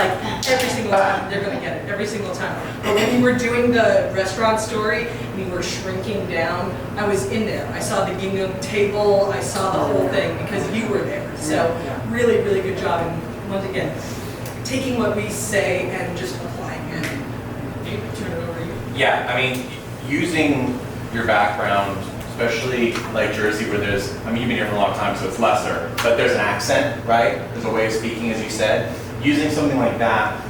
every single time, they're gonna get it, every single time. But when you were doing the restaurant story, and you were shrinking down, I was in there. I saw the gingham table, I saw the whole thing, because you were there. So really, really good job. And once again, taking what we say and just applying it. Turn it over to you. Yeah, I mean, using your background, especially like Jersey, where there's, you've been here for a long time, so it's lesser, but there's an accent, right? There's a way of speaking, as you said. Using something like that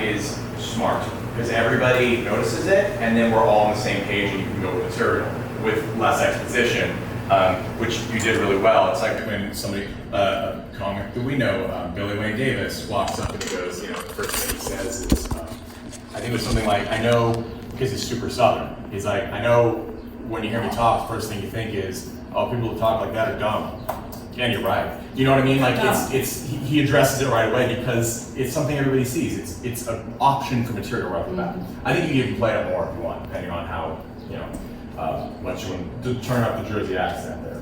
is smart, because everybody notices it, and then we're all on the same page, and you can go with material with less exposition. which you did really well. It's like when somebody, a comic that we know, Billy Wayne Davis, walks up and he goes, the first thing he says is, I think it was something like, I know, because he's super Southern, he's like, I know when you hear me talk, the first thing you think is, oh, people who talk like that are dumb. And you're right. You know what I mean? Like he addresses it right away because it's something everybody sees. It's an option for material right off the bat. I think you can even play it more if you want, depending on how, much you want to turn up the Jersey accent there.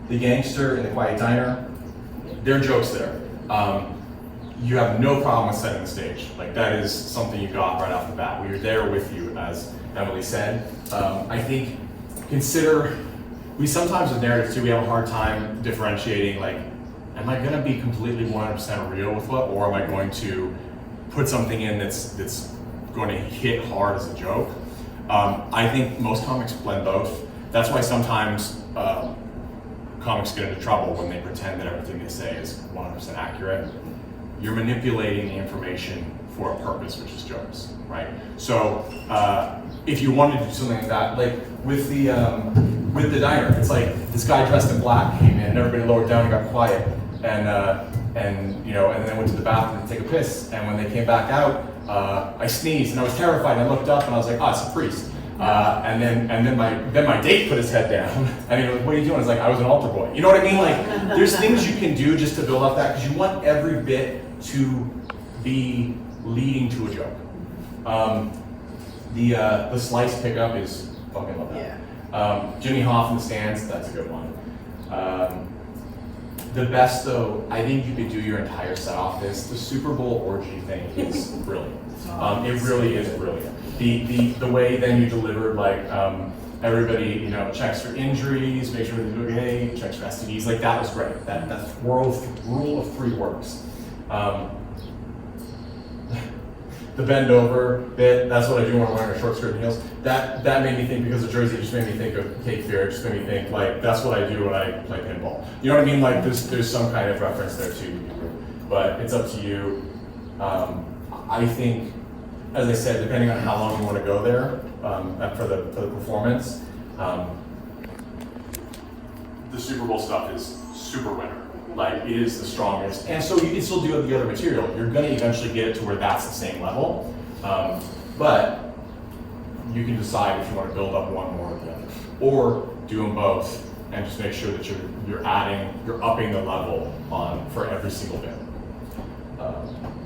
The Gangster and the Quiet Diner, there are jokes there. You have no problem with setting the stage. Like that is something you got right off the bat. We are there with you, as Emily said. I think we sometimes with narratives too, we have a hard time differentiating, like, am I gonna be completely 100% real with what, or am I going to put something in that's going to hit hard as a joke? I think most comics blend both. That's why sometimes comics get into trouble when they pretend that everything they say is 100% accurate. You're manipulating the information for a purpose, which is jokes, right? So if you wanted to do something like that, like with the diner, it's like this guy dressed in black came in and everybody lowered down and got quiet, and then went to the bathroom to take a piss, and when they came back out, I sneezed and I was terrified, and I looked up and I was like, oh, it's a priest. And then my date put his head down, and he was like, what are you doing? I was like, I was an altar boy. You know what I mean? Like, there's things you can do just to build up that, because you want every bit to be leading to a joke. The slice pickup is fucking love that. Yeah. Jimmy Hoff in the stands, that's a good one. The best though, I think you could do your entire set off this. The Super Bowl orgy thing is brilliant. It really is brilliant. The way then you delivered, like, everybody, checks for injuries, make sure they're okay, checks for STDs, like that was great. That rule of three works. The bend over bit, that's what I do when I'm wearing a short skirt and heels. That made me think, because of Jersey, it just made me think of Cape Fear. It just made me think, like, that's what I do when I play pinball. You know what I mean? Like, there's some kind of reference there too. But it's up to you. I think, as I said, depending on how long you want to go there for the performance, the Super Bowl stuff is super winner. Like, it is the strongest. And so you can still do the other material. You're gonna eventually get it to where that's the same level. But you can decide if you want to build up one more or the other. Or do them both and just make sure that you're upping the level for every single bit.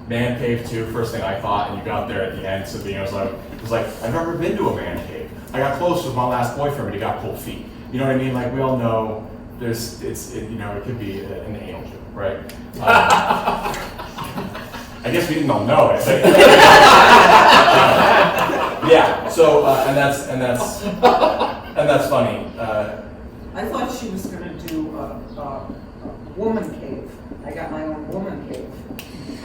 Man cave too, first thing I thought, and you got there at the end, so I was like, I've never been to a man cave. I got close with my last boyfriend, but he got cold feet. You know what I mean? Like, we all know it could be an anal joke, right? I guess we didn't all know it. Yeah. So and that's funny. I thought she was gonna do a woman cave. I got my own woman cave.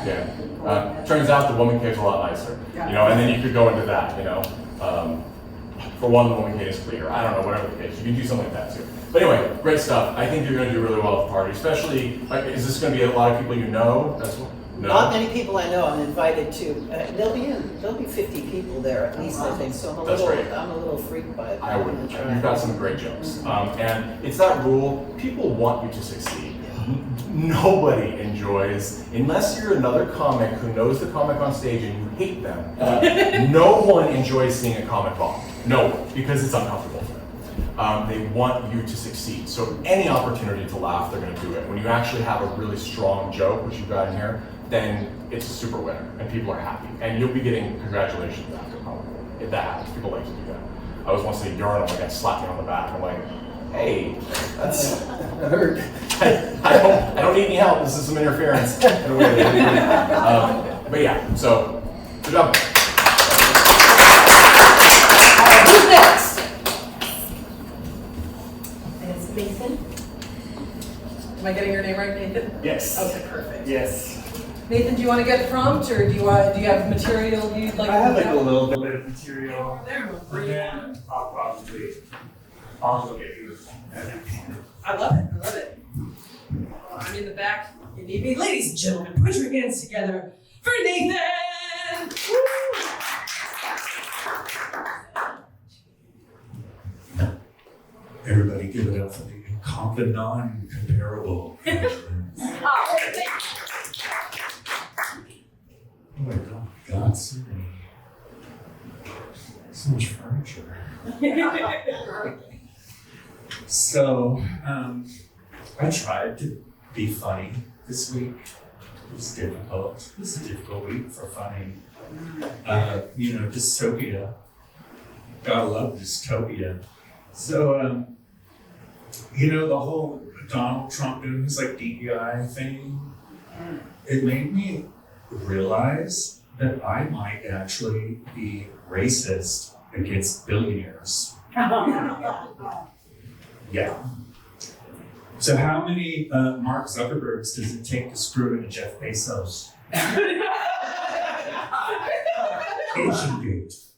Yeah. Turns out the woman cave's a lot nicer. Yeah. And then you could go into that. For one, the woman cave is clear. I don't know, whatever the case. You can do something like that too. But anyway, great stuff. I think you're going to do really well at the party, especially, is this going to be a lot of people you know? No? Not many people I know. I'm invited to. There'll be 50 people there at least, I think. So I'm a little freaked by it. I would. You've got some great jokes. And it's that rule, people want you to succeed. Nobody enjoys, unless you're another comic who knows the comic on stage and you hate them, no one enjoys seeing a comic bomb. No one, because it's uncomfortable for them. They want you to succeed. So any opportunity to laugh, they're going to do it. When you actually have a really strong joke, which you've got in here, then it's a super winner, and people are happy. And you'll be getting congratulations after, probably, if that happens. People like to do that. I was once at a urinal, and I got slapped me on the back. I'm like, hey, that hurt. I don't need any help. This is some interference. In a way but yeah, so good job. Who's next? It's Nathan. Am I getting your name right, Nathan? Yes. Okay, perfect. Yes. Nathan, do you want to get prompt, or do you have material you'd like? I have to like a little bit of material. There, And then I'll probably also get you this. I love it. I'm in the back. You need me, ladies and gentlemen. Put your hands together for Nathan. Everybody give it up the non-comparable. Oh, thank Oh my God, so much furniture. So, I tried to be funny this week. It was difficult. It was a difficult week for funny. Dystopia. Gotta love dystopia. So, the whole Donald Trump doing his DEI thing, it made me realize that I might actually be racist against billionaires. Yeah. So how many Mark Zuckerbergs does it take to screw into Jeff Bezos? OceanGate.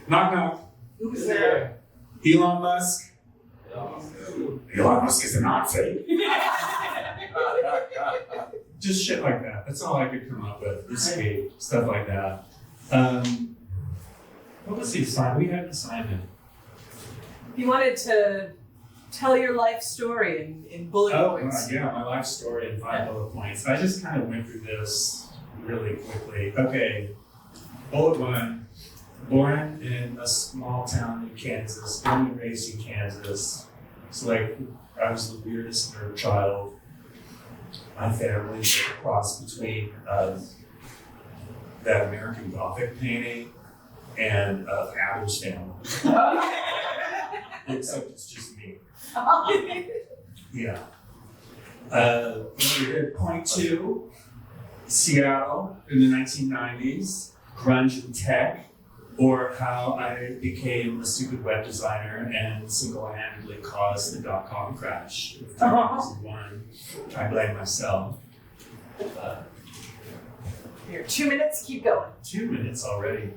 Knock knock. Who's there? Elon Musk. Elon Musk is a Nazi. Just shit like that. That's all I could come up with. Escape, stuff like that. What was the assignment? We had an assignment. You wanted to tell your life story in bullet points. Yeah, my life story in 5 bullet points. I just kind of went through this really quickly. Okay, bullet 1. Born in a small town in Kansas, born and raised in Kansas. So I was the weirdest nerd child. My family was a cross between that American Gothic painting and Adam's Family. Except it's just me. Yeah. Point 2, Seattle in the 1990s, grunge and tech, or how I became a stupid web designer and single-handedly caused the dot-com crash of 2001. I blame myself. Here, 2 minutes, keep going. 2 minutes already.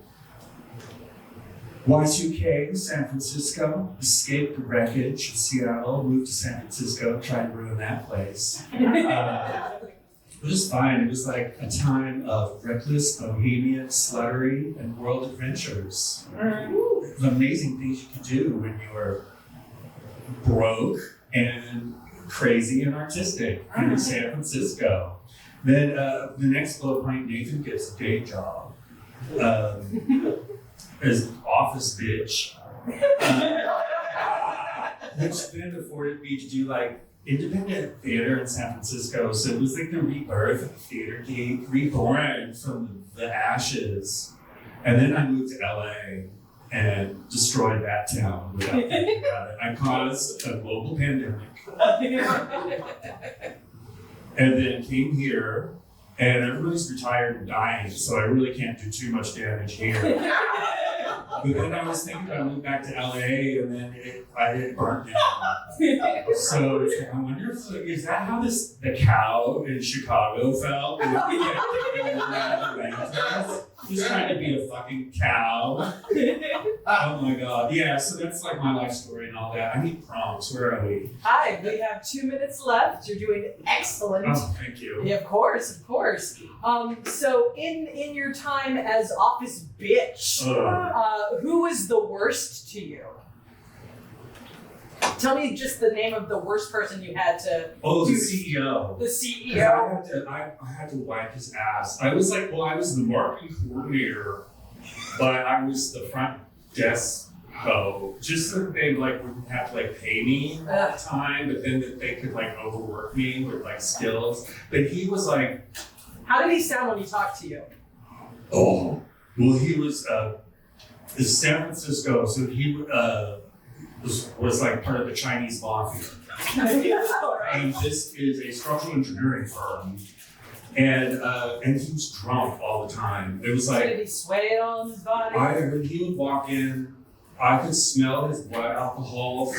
Y2K, San Francisco, escaped the wreckage of Seattle, moved to San Francisco, tried to ruin that place. It was fine. It was like a time of reckless, bohemian sluttery and world adventures. The amazing things you could do when you were broke and crazy and artistic in San Francisco. Then the next bullet point, Nathan gets a day job as office bitch, which then afforded me to do independent theater in San Francisco. So it was the rebirth of the theater geek, reborn from the ashes. And then I moved to LA and destroyed that town without thinking about it. I caused a global pandemic. And then came here, and everybody's retired and dying, so I really can't do too much damage here. But then I was thinking about moving back to LA, and then it burnt down. So I wonder if is that how the cow in Chicago felt? Just trying to be a fucking cow. Oh my god. Yeah, so that's my life story and all that. I need prompts. Where are we? Hi, we have 2 minutes left. You're doing excellent. Oh, thank you. Yeah, of course. So in your time as office bitch, who was the worst to you? Tell me just the name of the worst person you had to. Oh, the CEO. The CEO. I had to wipe his ass. I was I was the marketing coordinator, but I was the front desk just so that they wouldn't have to pay me all the time, but then that they could overwork me with skills. But he was How did he sound when he talked to you? oh, well, he was in San Francisco, so he was part of the Chinese mafia. And this is a structural engineering firm. And he was drunk all the time. It was Did he sway on his body? when he would walk in, I could smell his blood alcohol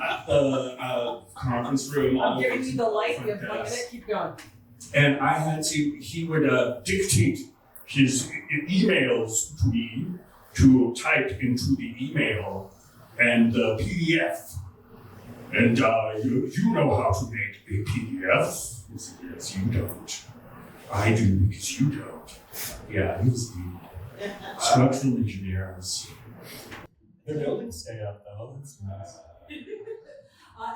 at the conference room. I'm giving you the light. You have 1 minute. Keep going. And he would dictate his emails to me to type into the email and the PDF. And you know how to make a PDF. Yes, you don't. I do because you don't. Yeah, he was the structural engineers. The buildings stay up though, that's nice.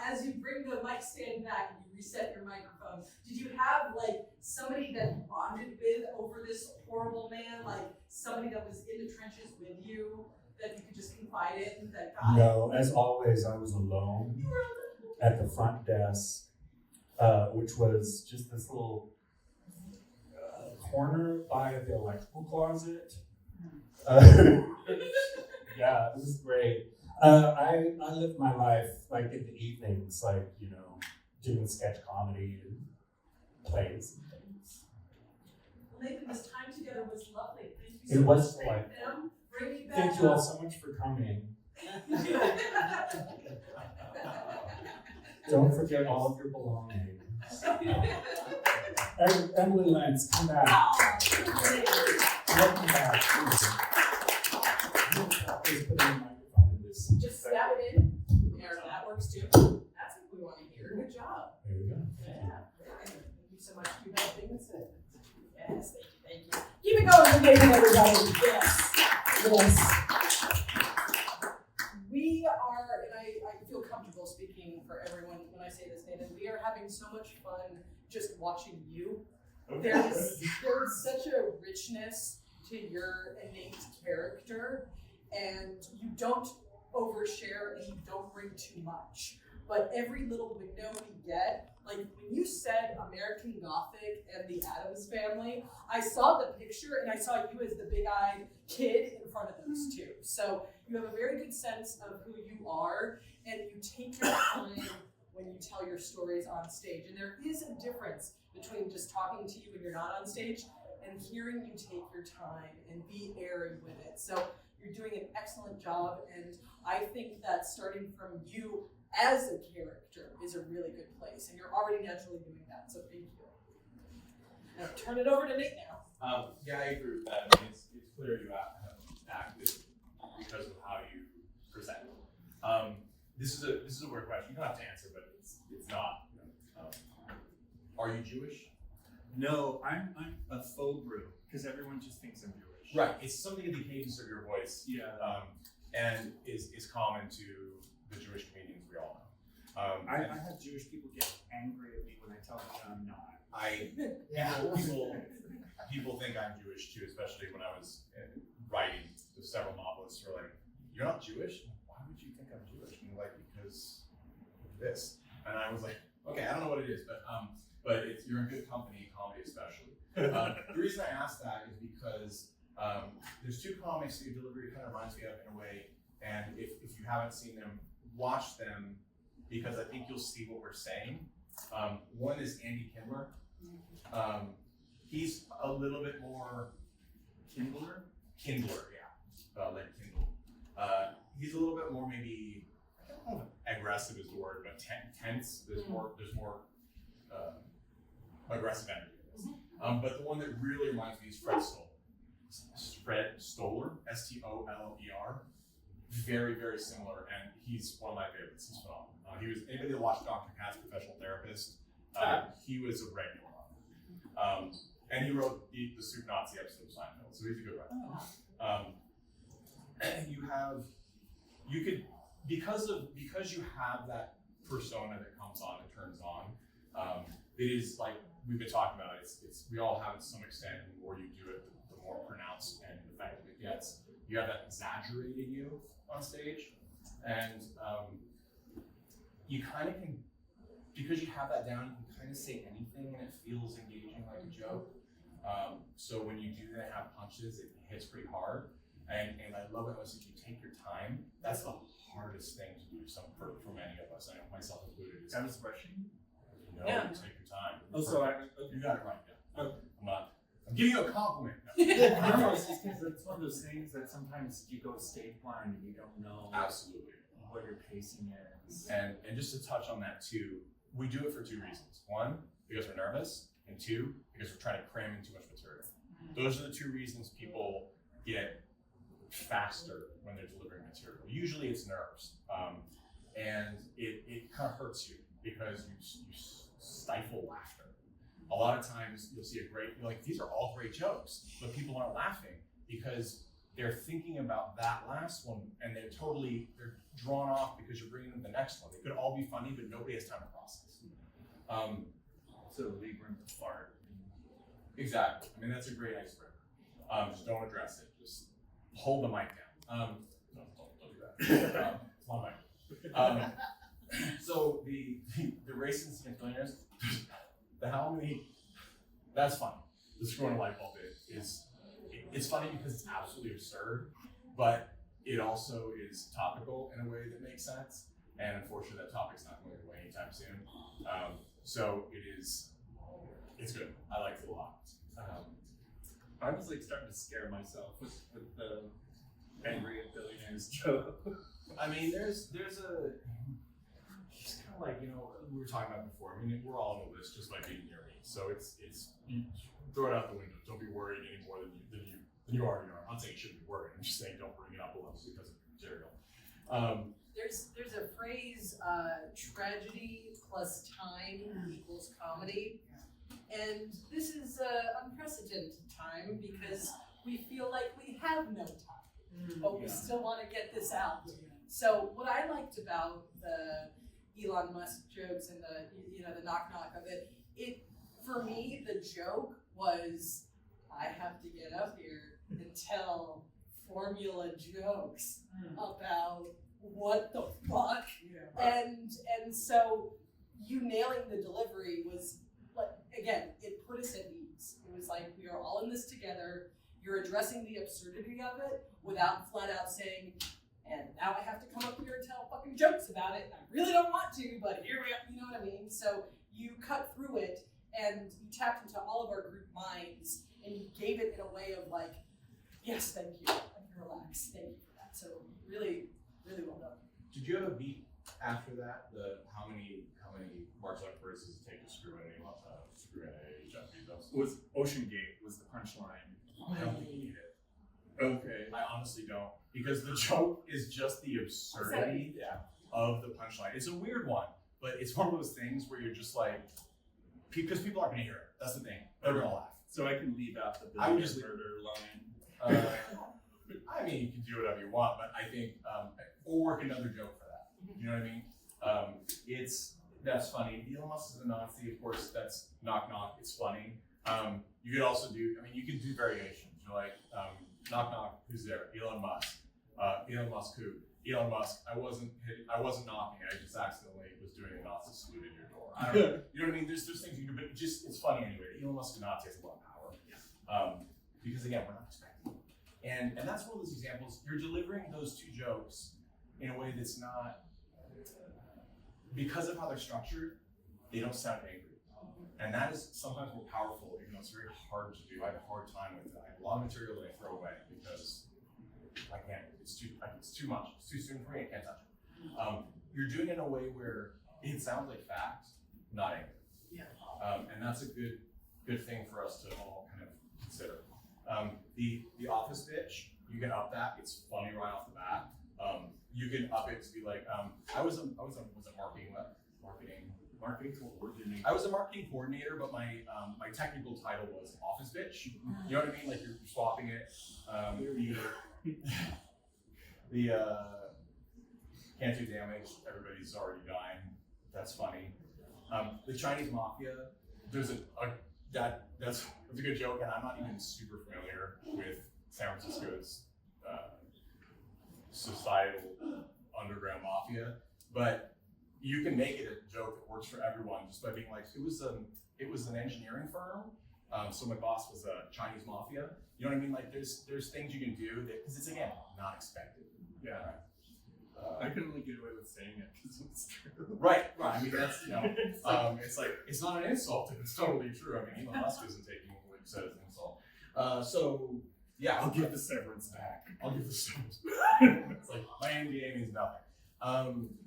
As you bring the mic stand back and you reset your microphone, did you have like somebody that you bonded with over this horrible man? Like somebody that was in the trenches with you that you could just confide in that got No, as always, I was alone at the front desk, which was just this little corner by the electrical closet. Yeah, it was great. I lived my life like in the evenings, like, you know, doing sketch comedy and plays and things. Well, Nathan, this time together was lovely. Thank you It so much. was Thank delightful. them. Bring me back Thank you all up. so much for coming. Don't forget all of your belongings. Emily Lenz, come back. Welcome back. Please put in the microphone in this. Just snap it in. There, that works too. That's what we want to hear. Good job. There you go. Yeah. Thank you so much for that thing. Yes, thank you. Keep it going, Nathan, everybody. Yes. Yes. We are, and I feel comfortable speaking for everyone when I say this, Nathan, we are having so much fun just watching you. There's such a richness to your innate character, and you don't overshare and you don't bring too much. But every little window we get, like when you said American Gothic and the Addams Family, I saw the picture and I saw you as the big-eyed kid in front of those two. So you have a very good sense of who you are, and you take your time when you tell your stories on stage. And there is a difference between just talking to you when you're not on stage and hearing you take your time and be airy with it. So you're doing an excellent job, and I think that starting from you as a character is a really good place, and you're already naturally doing that, so thank you. Now turn it over to Nate now. Yeah, I agree with that. I mean, it's clear you have acted because of how you present. This is a weird question. You don't have to answer, but it's not. Are you Jewish? No, I'm a faux brew because everyone just thinks I'm Jewish. Right. It's something in the cadence of your voice. Yeah. And is common to the Jewish comedians we all know. I have Jewish people get angry at me when I tell them that I'm not. People think I'm Jewish too, especially when I was writing. There's several novelists who are like, "You're not Jewish? Why would you think I'm Jewish?" And they're like, "Because of this." And I was like, "Okay, I don't know what it is, but you're in good company, comedy especially." The reason I asked that is because there's two comics that your delivery kind of reminds me of in a way, and if you haven't seen them, watch them because I think you'll see what we're saying. One is Andy Kindler. He's a little bit more Kindler, yeah, like Kindle. He's a little bit more maybe, I don't know if aggressive is the word, but tense. There's more aggressive energy in this. But the one that really reminds me is Fred Stoller. Fred Stoller, Stoler. Very, very similar, and he's one of my favorites. He's phenomenal. He was anybody that watched Dr. Katz, Professional Therapist. He was a regular. And he wrote the Soup Nazi episode of Seinfeld, so he's a good writer. Because you have that persona that comes on and turns on. It is like we've been talking about. It's we all have it to some extent, and the more you do it, the more pronounced and effective it gets. You have that exaggerated you on stage, and you kind of can, because you have that down, you can kind of say anything and it feels engaging like a joke. So when you do that, have punches, it hits pretty hard. And I love it as if you take your time. That's the hardest thing to do for many of us. I know myself included. I was rushing. No, Yeah. you take your time. Oh, so You got it right. Yeah. Okay. I'm giving you a compliment. I don't know, it's just because it's one of those things that sometimes you go stage blind and you don't know Absolutely. what your pacing is. And just to touch on that too, we do it for two reasons. One, because we're nervous, and two, because we're trying to cram in too much material. Those are the two reasons people get faster when they're delivering material. Usually it's nerves, and it kind of hurts you because you stifle laughter. A lot of times you'll see you're like, these are all great jokes, but people aren't laughing because they're thinking about that last one, and they're drawn off because you're bringing them the next one. They could all be funny, but nobody has time to process. So leaving the fart. Exactly. I mean, that's a great icebreaker. Just don't address it. Just hold the mic down. No, don't do that. It's my mic. So the races and millionaires, that's funny. The screwing a light bulb it's funny because it's absolutely absurd, but it also is topical in a way that makes sense. And unfortunately, that topic's not going away anytime soon. So it's good. I like it a lot. I was like starting to scare myself with the angry at billionaires joke. I mean, there's a. It's kind of like, we were talking about before. I mean, we're all on the list just by being near me. So it's you throw it out the window. Don't be worried any more than you already are. I'm not saying you shouldn't be worried. I'm just saying don't bring it up alone because of material. There's a phrase, tragedy plus time equals comedy. And this is an unprecedented time because we feel like we have no time, but we still want to get this out. So what I liked about the Elon Musk jokes and the knock of it, for me, the joke was, I have to get up here and tell formula jokes about what the fuck. And so you nailing the delivery was, like, again, it put us at ease. It was like, we are all in this together. You're addressing the absurdity of it without flat out saying, and now I have to come up here and tell fucking jokes about it. I really don't want to, but here we are, you know what I mean? So you cut through it and you tapped into all of our group minds and you gave it in a way of like, yes, thank you. I can relax. Thank you for that. So really, really well done. Did you have a beat after that? How many Mark Zuckerberg does it take to screw in a Jeff Bezos? Was Ocean Gate was the punchline. I don't think he hit. Okay. I honestly don't, because the joke is just the absurdity of the punchline. It's a weird one, but it's one of those things where you're just like, because people aren't going to hear it. That's the thing. They're going to laugh. So I can leave out the I would just murder line. I mean, you can do whatever you want, but I think, or work another joke for that. You know what I mean? That's funny. Elon Musk is a Nazi, of course. That's knock knock. It's funny. You could also do. I mean, you could do variations. You're like, knock knock. Who's there? Elon Musk. Elon Musk who? Elon Musk. I wasn't knocking. I just accidentally was doing a Nazi salute at your door. I don't know. You know what I mean? There's things you can do, but it's funny anyway. Elon Musk and Nazi has a lot of power. Because again, we're not expecting it. And that's one of those examples. You're delivering those two jokes in a way that's not, because of how they're structured, they don't sound angry. And that is sometimes more powerful, even though it's very hard to do. I have a hard time with it. I have a lot of material that I throw away because I can't, it's too much. It's too soon for me, I can't touch it. You're doing it in a way where it sounds like fact, not angry. Yeah. And that's a good thing for us to all kind of consider. The office bitch, you can up that. It's funny right off the bat. You can up it to be like, I was a marketing coordinator, but my technical title was office bitch. You know what I mean? Like you're swapping it. Can't do damage. Everybody's already dying. That's funny. The Chinese mafia. There's that's a good joke, and I'm not even super familiar with San Francisco's societal underground mafia, but you can make it a joke that works for everyone just by being like, it was an engineering firm, so my boss was a Chinese mafia. You know what I mean? Like there's things you can do that, because it's again not expected. Yeah. I can only get away with saying it because it's true. Right. I mean, that's, it's like, it's not an insult if it's totally true. I mean, Elon Musk isn't taking what you said as an insult. So, yeah. I'll give the severance back. It's like, my NDA means nothing.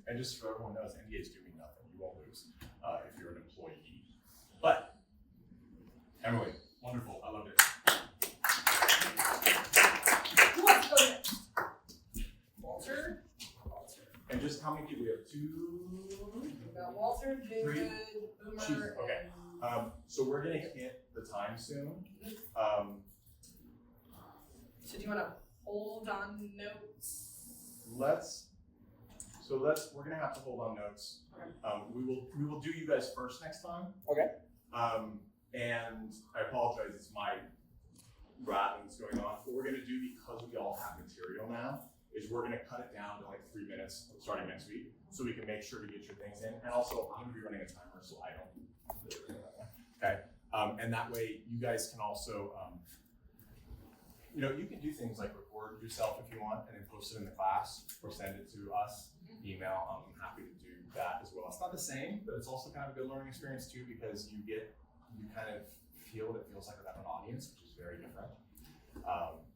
And just so everyone knows, NDAs do mean nothing. You won't lose if you're an employee. But, anyway, wonderful. I loved it. Who wants to go next? Walter? And just how many people we have? 2? We've got Walter, David, Boomer, Jesus, okay. and... So we're gonna hit the time soon. So do you want to hold on notes? We're gonna have to hold on notes. We will do you guys first next time. Okay. And I apologize, it's my rattling that's going on. What we're gonna do, because we all have material now, is we're gonna cut it down to like 3 minutes starting next week, so we can make sure to get your things in. And also, I'm gonna be running a timer, so I don't. Okay. And that way, you guys can also, you can do things like record yourself if you want, and then post it in the class or send it to us, email. I'm happy to do that as well. It's not the same, but it's also kind of a good learning experience too, because you kind of feel what it feels like without an audience, which is very different.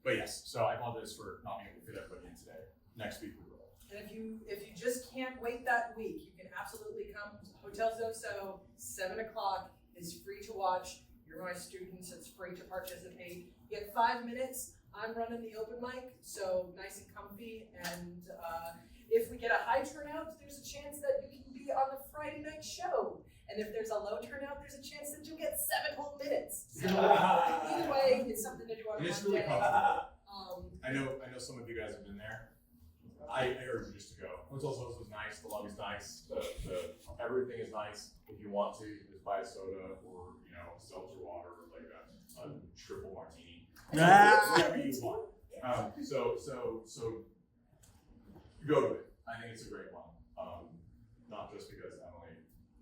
But yes, so I apologize for not being able to fit everybody in today. Next week we will. And if you just can't wait that week, you can absolutely come to Hotel Zoso, 7 o'clock is free to watch. You're my students, it's free to participate. You get 5 minutes. I'm running the open mic, so nice and comfy. And if we get a high turnout, there's a chance that you can be on the Friday night show. And if there's a low turnout, there's a chance that you'll get 7 whole minutes. So either way, it's something to do on It's one really day. comfortable. I know some of you guys have been there. I urge you just to go. Hotel Zoso was nice, the lobby's nice, the everything is nice. If you want to, you can just buy a soda or seltzer water or like a triple martini. Whatever you want. So go to it. I think it's a great one. Not just because Emily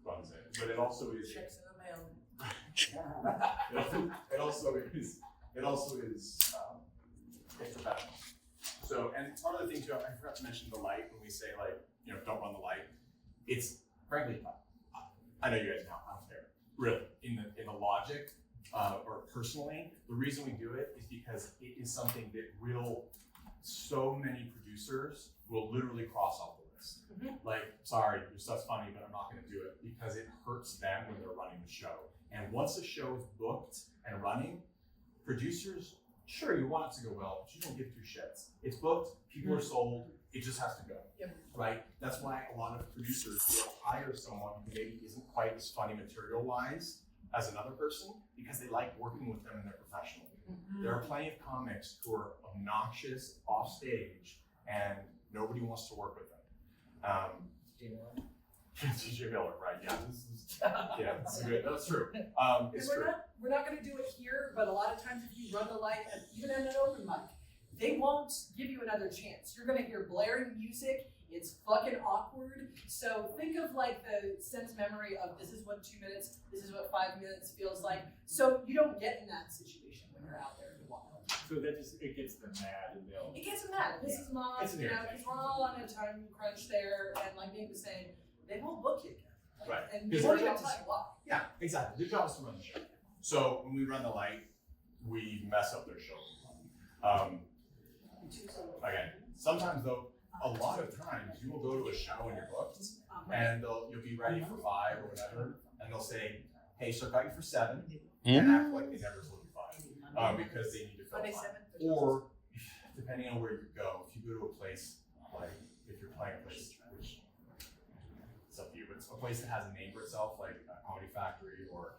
runs it, but it also is. Checks in the mail. It also is it's professional. So, and part of the thing too, I forgot to mention the light when we say don't run the light. It's frankly, I know you guys know, I don't care. Really, in the logic, or personally, the reason we do it is because it is something that so many producers will literally cross off the list. Like, sorry, your stuff's funny, but I'm not gonna do it because it hurts them when they're running the show. And once the show is booked and running, producers, sure, you want it to go well, but you don't give two shits. It's booked, people are sold, it just has to go. Yep. Right? That's why a lot of producers will hire someone who maybe isn't quite as funny material-wise as another person because they like working with them and they're professional. There are plenty of comics who are obnoxious off stage and nobody wants to work with them. TJ Miller, right? Yeah, that's good. That's true. It's true. We're not going to do it here, but a lot of times if you run the light, even at an open mic, they won't give you another chance. You're going to hear blaring music. It's fucking awkward. So think of like the sense memory of this is what 2 minutes, this is what 5 minutes feels like. So you don't get in that situation when you're out there in the wild. So it gets them mad and they'll. It gets them mad. This is mom, It's an because we're all on a time crunch there, and like Nate was saying, they won't book you again. Like, Right. And Because they won't their even job tell you why. Yeah, exactly. Their job is to run the show. So when we run the light, we mess up their show. Again, sometimes though, a lot of times you will go to a show and you're booked, and you'll be ready for 5 or whatever, and they'll say, "Hey, so I got you for 7," and act like they never told you 5, because they need to fill Are they time. 7? Or depending on where you go, if you go to a place like if you're playing a place which it's up to you, but it's a place that has a name for itself, like a Comedy Factory or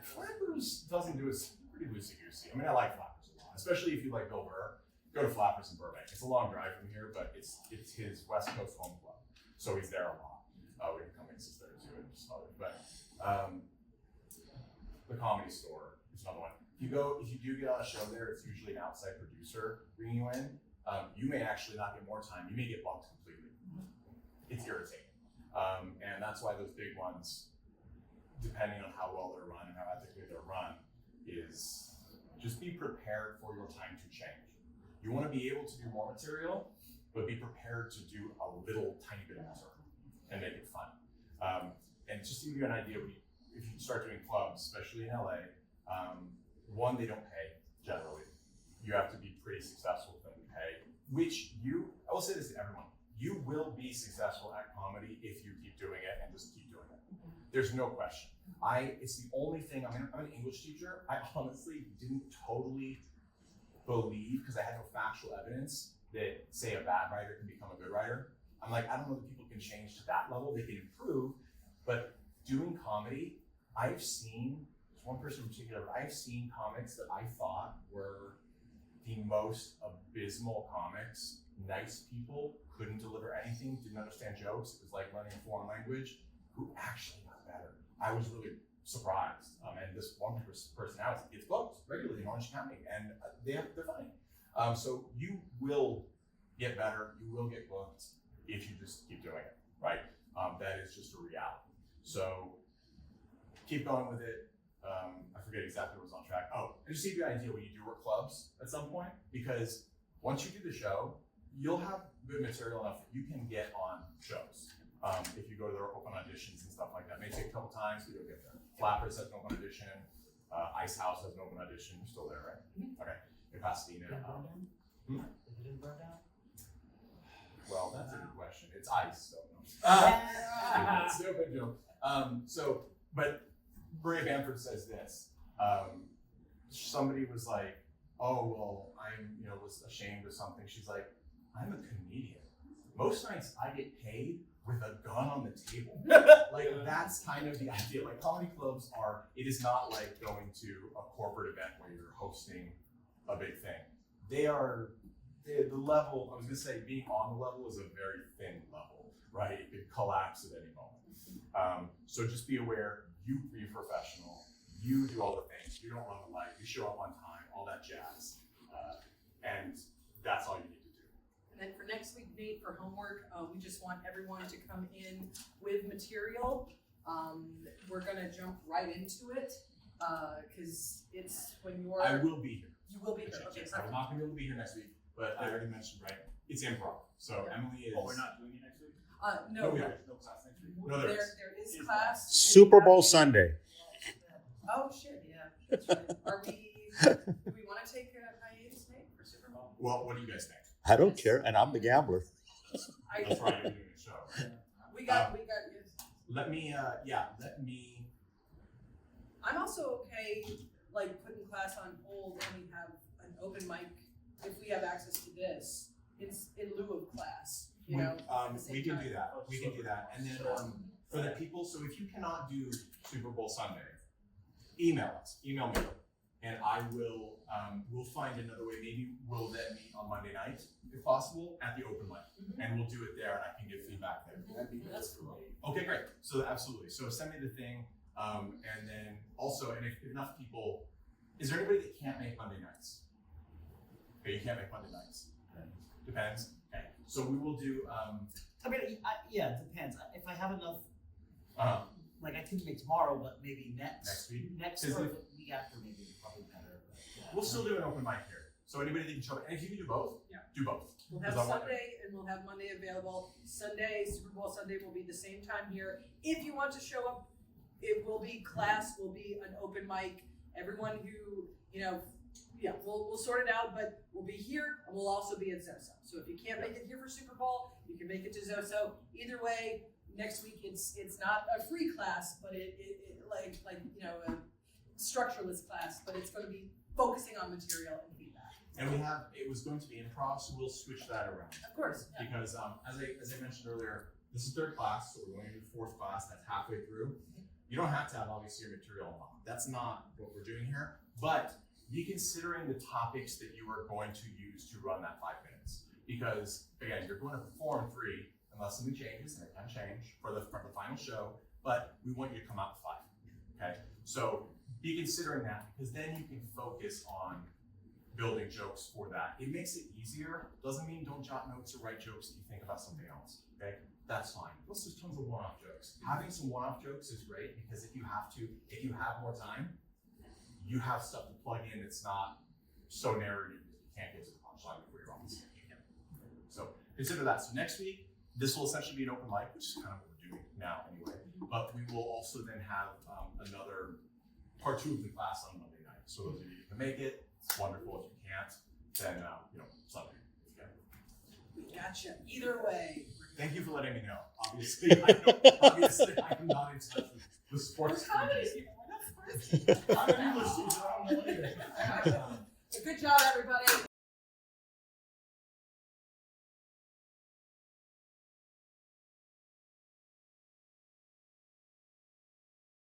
Flappers doesn't do it. Pretty loosey-goosey. I mean, I like Flappers a lot, especially if you like Bill Burr. Go to Flappers in Burbank. It's a long drive from here, but it's his West Coast home club, so he's there a lot. We can come in 6:30 too and just other. But the Comedy Store is another one. If you do get on a show there, it's usually an outside producer bringing you in. You may actually not get more time. You may get bumped completely. It's irritating, and that's why those big ones, depending on how well they're run and how ethically they're run, is just be prepared for your time to change. You want to be able to do more material, but be prepared to do a little tiny bit of material and make it fun. And just to give you an idea, if you start doing clubs, especially in LA, one, they don't pay generally. You have to be pretty successful for them to pay, I will say this to everyone, you will be successful at comedy if you keep doing it and just keep doing it. There's no question. It's the only thing, I'm an English teacher. I honestly didn't totally believe, because I had no factual evidence, that say a bad writer can become a good writer. I'm like, I don't know that people can change to that level. They can improve, but doing comedy, there's one person in particular, I've seen comics that I thought were the most abysmal comics, nice people, couldn't deliver anything, didn't understand jokes, it was like learning a foreign language, who actually got better. I was really surprised. And this one person now gets booked regularly in Orange County, and they're funny. So you will get better, you will get booked if you just keep doing it, right? That is just a reality. So keep going with it. I forget exactly what was on track. Oh, and just to give you an idea when you do work clubs at some point, because once you do the show, you'll have good material enough that you can get on shows. If you go to their open auditions and stuff like that. It may take a couple times, but you'll get there. Flappers has an open audition. Ice House has an open audition. You're still there, right? Mm-hmm. Okay. In Pasadena. Well, that's a good question. It's ice, so no. It's no big deal. But Maria Bamford says this. Somebody was like, "Oh, well, I'm, was ashamed of something." She's like, "I'm a comedian. Most nights I get paid with a gun on the table." Like, that's kind of the idea. Like, comedy clubs it is not like going to a corporate event where you're hosting a big thing. The level, I was gonna say, being on the level is a very thin level, right? It could collapse at any moment. So just be aware, you be professional, you do all the things, you don't run the light, you show up on time, all that jazz. And that's all you need to do. And then for next week, Nate, for homework, we just want everyone to come in with material. We're gonna jump right into it, because it's when you're. I will be here. You will be here, okay, Yes, I'm not gonna be able to be here next week, but I already mentioned, right, it's improv. So Yeah. Emily is. Oh, we're not doing it next week? No, we there are. No class next week? No, there is. is class. Super Bowl Sunday. Oh, shit, yeah, that's right. Do we wanna take a hiatus, Nate, for Super Bowl? Well, what do you guys think? I don't care, and I'm the gambler. That's right, you're doing a show. We got, Let me. I'm also okay, like, putting class on hold and we have an open mic, if we have access to this, it's in lieu of class, you know? at the same We can time. do that. We can do that. And then for the people, so if you cannot do Super Bowl Sunday, email us. Email me, and I will. We'll find another way. Maybe we'll then meet on Monday night, if possible, at the open mic, and we'll do it there, and I can give feedback there. That's cool. Okay, great. So absolutely. So send me the thing, and then also, and if enough people, is there anybody that can't make Monday nights? Okay, you can't make Monday nights. Depends. Okay. So we will do. I mean, yeah, it depends. If I have enough, Uh, I couldn't make tomorrow, but maybe next week. Next Is or it- the week after, maybe probably better. But, yeah. We'll still do an open mic here. So anybody that can show up, and if you can do both, Yeah. do both. We'll have 'Cause I want- Sunday and we'll have Monday available. Sunday, Super Bowl Sunday will be the same time here. If you want to show up, it will be class, will be an open mic. Everyone who, we'll sort it out, but we'll be here and we'll also be at Zoso. So if you can't make it here for Super Bowl, you can make it to Zoso. Either way, next week it's not a free class, but it a structureless class, but it's going to be focusing on material and feedback. And it was going to be improv, so we'll switch that around. Of course. Yeah. Because as I mentioned earlier, this is third class, so we're going into fourth class, that's halfway through. You don't have to have obviously your material on. That's not what we're doing here, but be considering the topics that you are going to use to run that 5 minutes. Because again, you're going to perform 3 unless something changes, and it can change for the final show, but we want you to come out with 5, okay? So be considering that, because then you can focus on building jokes for that. It makes it easier. Doesn't mean don't jot notes or write jokes if you think about something else, okay? That's fine. Plus there's tons of one-off jokes. Having some one-off jokes is great, because if you have more time, you have stuff to plug in that's not so narrow you can't get to the punchline before you're on the stage. So consider that. So next week, this will essentially be an open mic, which is kind of what we're doing now anyway. But we will also then have another part 2 of the class on Monday night. So those of you who can make it, it's wonderful. If you can't, then Sunday. Okay. We gotcha. Either way. Thank you for letting me know. Obviously, I am not in touch with the sports. We're comedy community. people. We're not sports people. I'm an English teacher. I don't know either.